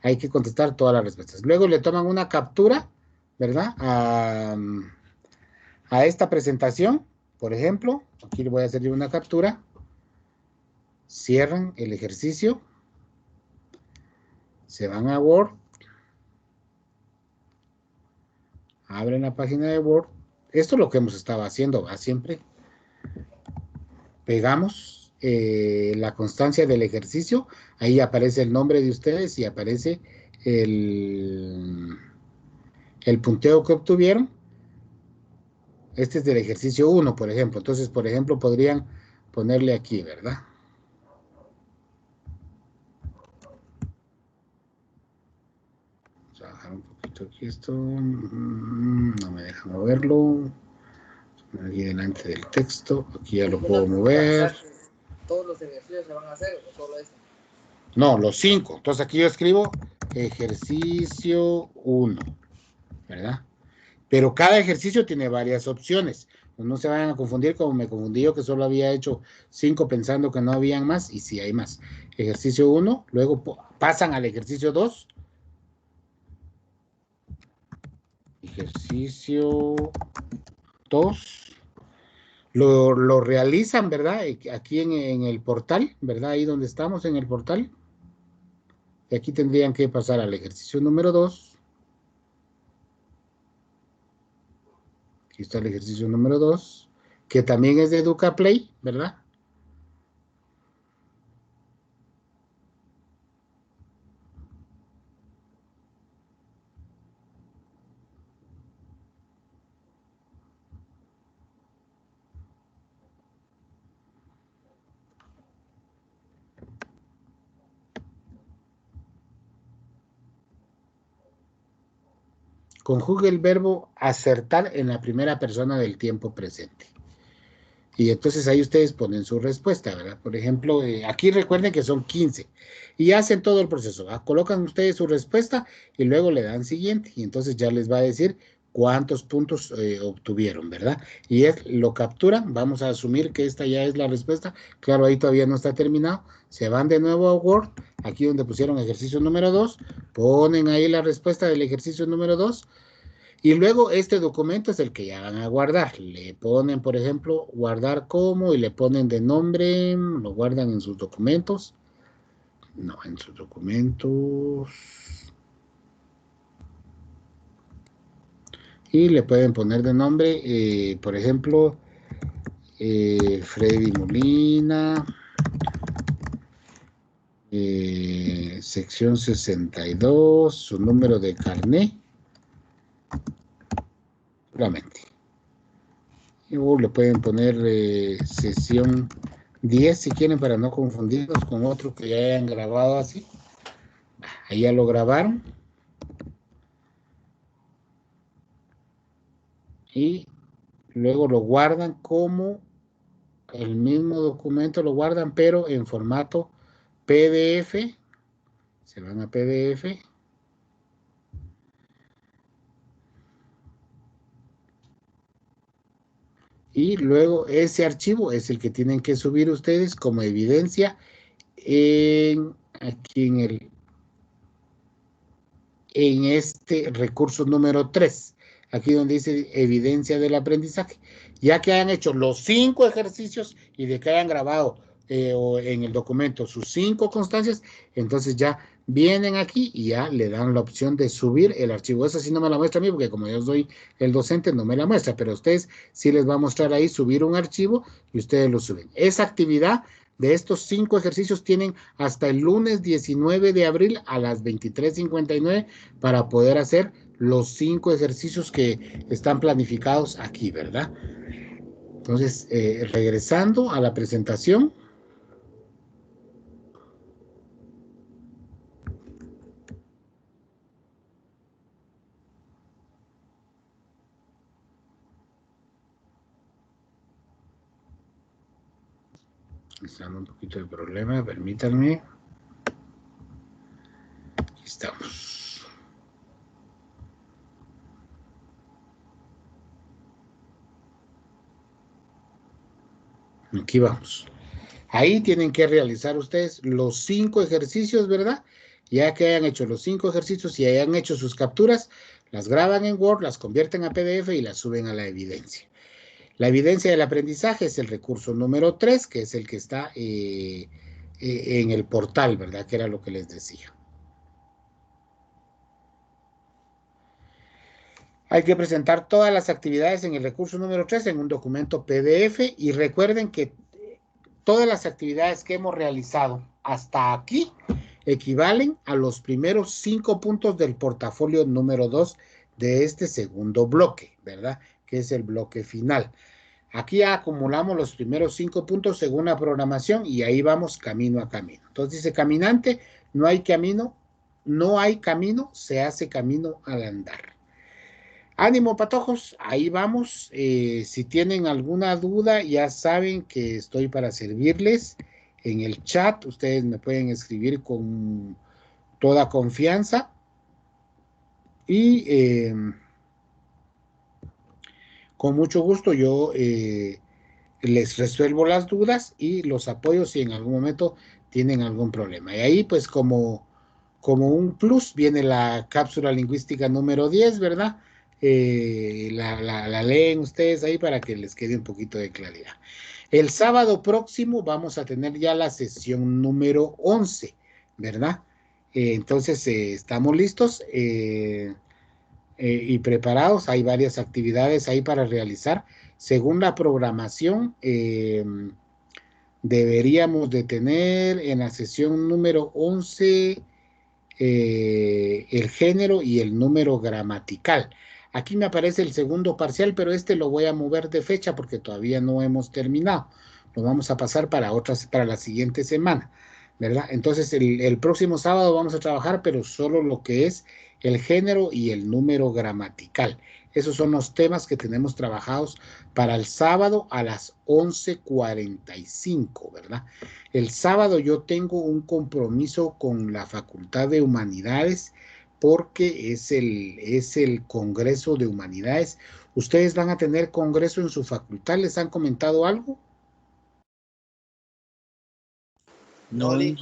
Hay que contestar todas las respuestas. Luego le toman una captura, ¿verdad? A esta presentación, por ejemplo, aquí le voy a hacer yo una captura. Cierran el ejercicio. Se van a Word. Abren la página de Word. Esto es lo que hemos estado haciendo, ¿va? Siempre. Pegamos la constancia del ejercicio. Ahí aparece el nombre de ustedes y aparece el punteo que obtuvieron. Este es del ejercicio 1, por ejemplo. Entonces, por ejemplo, podrían ponerle aquí, ¿verdad? Vamos a bajar un poquito aquí esto. No me deja moverlo. Aquí delante del texto. Aquí ya lo puedo mover. ¿Todos los ejercicios se van a hacer o solo este? No, los 5. Entonces aquí yo escribo ejercicio 1, ¿verdad? Pero cada ejercicio tiene varias opciones. No se vayan a confundir como me confundí yo que solo había hecho 5 pensando que no habían más y sí hay más. Ejercicio 1, luego pasan al ejercicio 2. Ejercicio 2. Lo realizan, ¿verdad? Aquí en el portal, ¿verdad? Ahí donde estamos en el portal. Y aquí tendrían que pasar al ejercicio número 2. Aquí está el ejercicio número 2, que también es de EducaPlay, ¿verdad? Conjugue el verbo acertar en la primera persona del tiempo presente. Y entonces ahí ustedes ponen su respuesta, ¿verdad? Por ejemplo, aquí recuerden que son 15 y hacen todo el proceso, ¿verdad? Colocan ustedes su respuesta y luego le dan siguiente y entonces ya les va a decir cuántos puntos obtuvieron, ¿verdad? Y lo capturan, vamos a asumir que esta ya es la respuesta, claro, ahí todavía no está terminado, se van de nuevo a Word, aquí donde pusieron ejercicio número 2, ponen ahí la respuesta del ejercicio número 2, y luego este documento es el que ya van a guardar. Le ponen, por ejemplo, guardar como y le ponen de nombre, lo guardan en sus documentos. No, en sus documentos. Y le pueden poner de nombre, por ejemplo, Freddy Molina, sección 62, su número de carné. Solamente. O le pueden poner sesión 10 si quieren para no confundirlos con otro que ya hayan grabado así. Ahí ya lo grabaron. y luego lo guardan como el mismo documento, lo guardan, pero en formato PDF. Se van a PDF. Y luego ese archivo es el que tienen que subir ustedes como evidencia aquí en este recurso número 3, aquí donde dice evidencia del aprendizaje, ya que hayan hecho los 5 ejercicios y de que hayan grabado o en el documento sus 5 constancias, entonces ya vienen aquí y ya le dan la opción de subir el archivo. Esa sí no me la muestra a mí, porque como yo soy el docente, no me la muestra, pero a ustedes sí les va a mostrar ahí subir un archivo y ustedes lo suben. Esa actividad de estos 5 ejercicios tienen hasta el lunes 19 de abril a las 23:59 para poder hacer los 5 ejercicios que están planificados aquí, ¿verdad? Entonces, regresando a la presentación. Está dando un poquito de problema, permítanme. Aquí estamos. Aquí vamos. Ahí tienen que realizar ustedes los 5 ejercicios, ¿verdad? Ya que hayan hecho los 5 ejercicios y hayan hecho sus capturas, las graban en Word, las convierten a PDF y las suben a la evidencia. La evidencia del aprendizaje es el recurso número 3, que es el que está en el portal, ¿verdad? Que era lo que les decía. Hay que presentar todas las actividades en el recurso número 3 en un documento PDF y recuerden que todas las actividades que hemos realizado hasta aquí equivalen a los primeros 5 puntos del portafolio número 2 de este segundo bloque, ¿verdad? Que es el bloque final. Aquí ya acumulamos los primeros 5 puntos según la programación y ahí vamos camino a camino. Entonces dice caminante, no hay camino, se hace camino al andar. Ánimo, patojos, ahí vamos. Si tienen alguna duda, ya saben que estoy para servirles en el chat. Ustedes me pueden escribir con toda confianza. Y con mucho gusto yo les resuelvo las dudas y los apoyo si en algún momento tienen algún problema. Y ahí, pues, como un plus, viene la cápsula lingüística número 10, ¿verdad? La leen ustedes ahí para que les quede un poquito de claridad. El sábado próximo vamos a tener ya la sesión número 11, ¿verdad? Entonces, estamos listos y preparados. Hay varias actividades ahí para realizar. Según la programación, deberíamos de tener en la sesión número 11 el género y el número gramatical. Aquí me aparece el segundo parcial, pero este lo voy a mover de fecha porque todavía no hemos terminado. Lo vamos a pasar para la siguiente semana, ¿verdad? Entonces el próximo sábado vamos a trabajar, pero solo lo que es el género y el número gramatical. Esos son los temas que tenemos trabajados para el sábado a las 11:45, ¿verdad? El sábado yo tengo un compromiso con la Facultad de Humanidades porque es el Congreso de Humanidades. ¿Ustedes van a tener congreso en su facultad? ¿Les han comentado algo? No, No,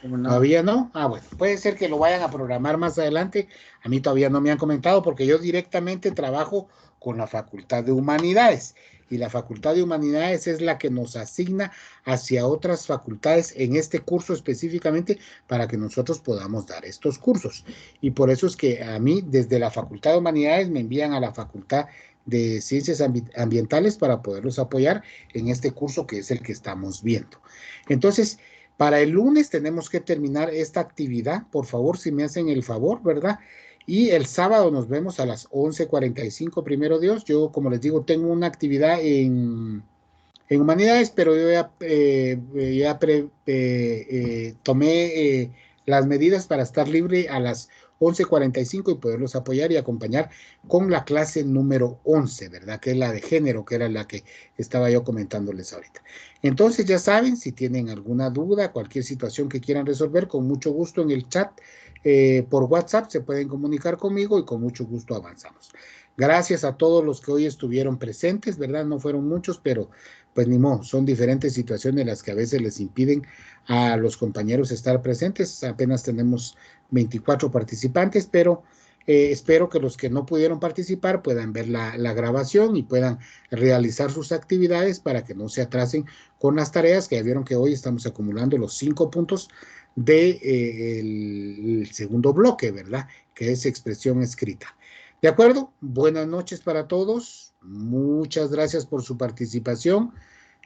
¿cómo no? ¿Todavía no? Ah, bueno, puede ser que lo vayan a programar más adelante. A mí todavía no me han comentado porque yo directamente trabajo con la Facultad de Humanidades y la Facultad de Humanidades es la que nos asigna hacia otras facultades en este curso específicamente para que nosotros podamos dar estos cursos. Y por eso es que a mí desde la Facultad de Humanidades me envían a la Facultad de Ciencias Ambientales para poderlos apoyar en este curso que es el que estamos viendo. Entonces, para el lunes tenemos que terminar esta actividad, por favor, si me hacen el favor, ¿verdad? Y el sábado nos vemos a las 11:45, primero Dios. Yo, como les digo, tengo una actividad en Humanidades, pero yo ya tomé las medidas para estar libre a las 11:45 y poderlos apoyar y acompañar con la clase número 11, ¿verdad? Que es la de género, que era la que estaba yo comentándoles ahorita. Entonces ya saben, si tienen alguna duda, cualquier situación que quieran resolver, con mucho gusto en el chat por WhatsApp se pueden comunicar conmigo y con mucho gusto avanzamos. Gracias a todos los que hoy estuvieron presentes, ¿verdad? No fueron muchos, pero pues ni modo, son diferentes situaciones las que a veces les impiden a los compañeros estar presentes. Apenas tenemos 24 participantes, pero espero que los que no pudieron participar puedan ver la grabación y puedan realizar sus actividades para que no se atrasen con las tareas, que ya vieron que hoy estamos acumulando los 5 puntos del segundo bloque, ¿verdad? Que es expresión escrita. ¿De acuerdo? Buenas noches para todos. Muchas gracias por su participación.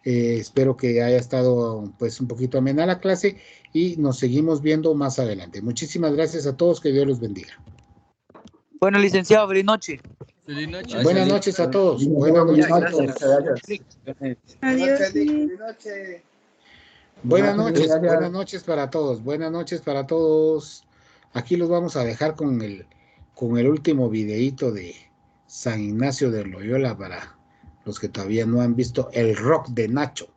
Espero que haya estado pues un poquito amena la clase y nos seguimos viendo más adelante. Muchísimas gracias a todos. Que Dios los bendiga. Bueno, licenciado, feliz noche. Feliz noche. Buenas noches a todos. Buenas noches a todos. Adiós. Buenas noches para todos. Buenas noches para todos. Aquí los vamos a dejar con el último videíto de San Ignacio de Loyola para los que todavía no han visto el rock de Nacho.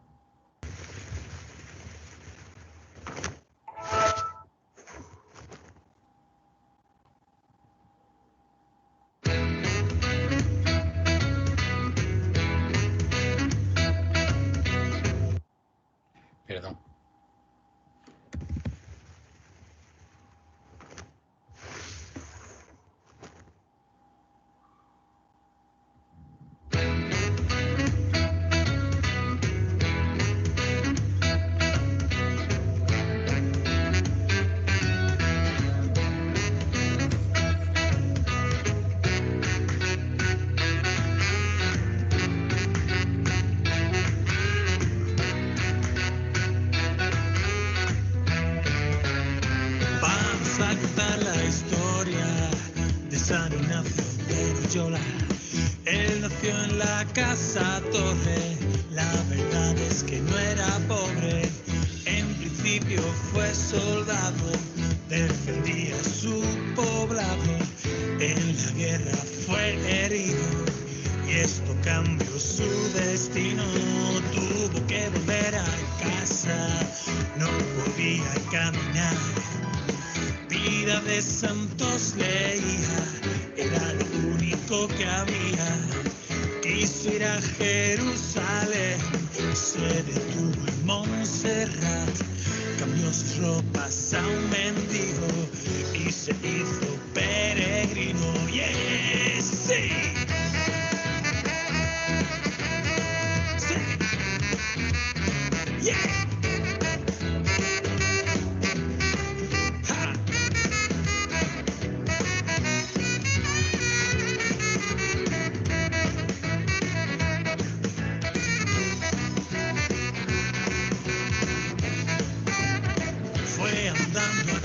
Perdón. San Ignacio de Loyola. Él nació en la casa torre, la verdad es que no era pobre. En principio fue soldado, defendía su poblado. En la guerra fue herido y esto cambió su destino. Tuvo que volver a casa, no podía caminar. Vida de santos leía, era lo único que había. Quiso ir a Jerusalén, se detuvo en Montserrat. Cambió sus ropas a un mendigo y se hizo peregrino. ¡Yeah! ¡Sí! ¡Sí! ¡Yeah!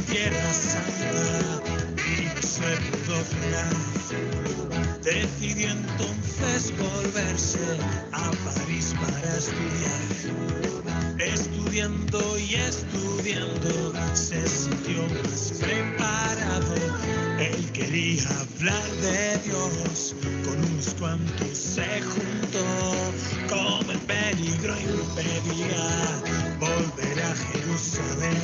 Tierra Santa y no se pudo frenar. Decidió entonces volverse a París para estudiar. Estudiando y estudiando se sintió más preparado. Él quería hablar de Dios, con unos cuantos se juntó. Como el peligro impedía volver a Jerusalén,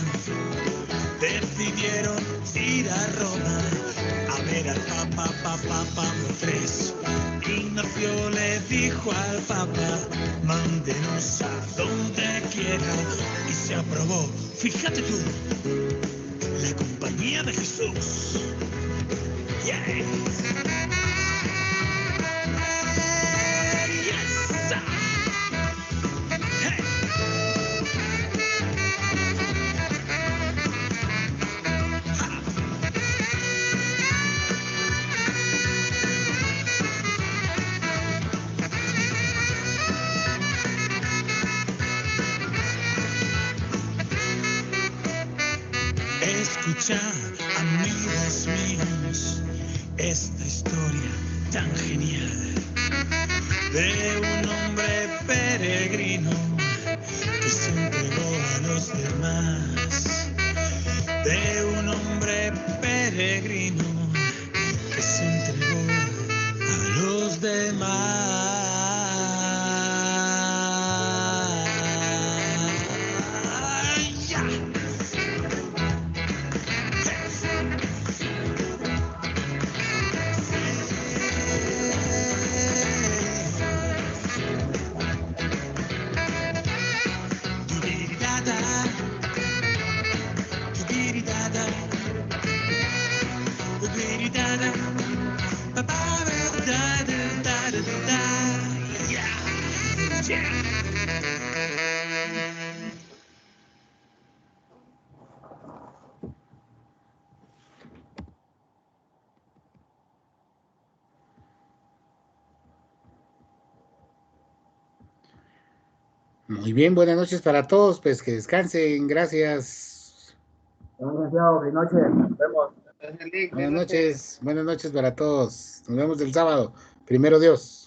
decidieron ir a Roma a ver al Papa Pablo III. Ignacio le dijo al Papa: mándenos a donde quiera, y se aprobó, fíjate tú, la compañía de Jesús. Yeah. Escuchad, amigos míos, esta historia tan genial de un hombre peregrino que se entregó a los demás, de un hombre peregrino peregrino que se entregó a los demás. Muy bien, buenas noches para todos, pues que descansen, gracias. Buenas noches, nos vemos. Buenas noches para todos. Nos vemos el sábado. Primero Dios.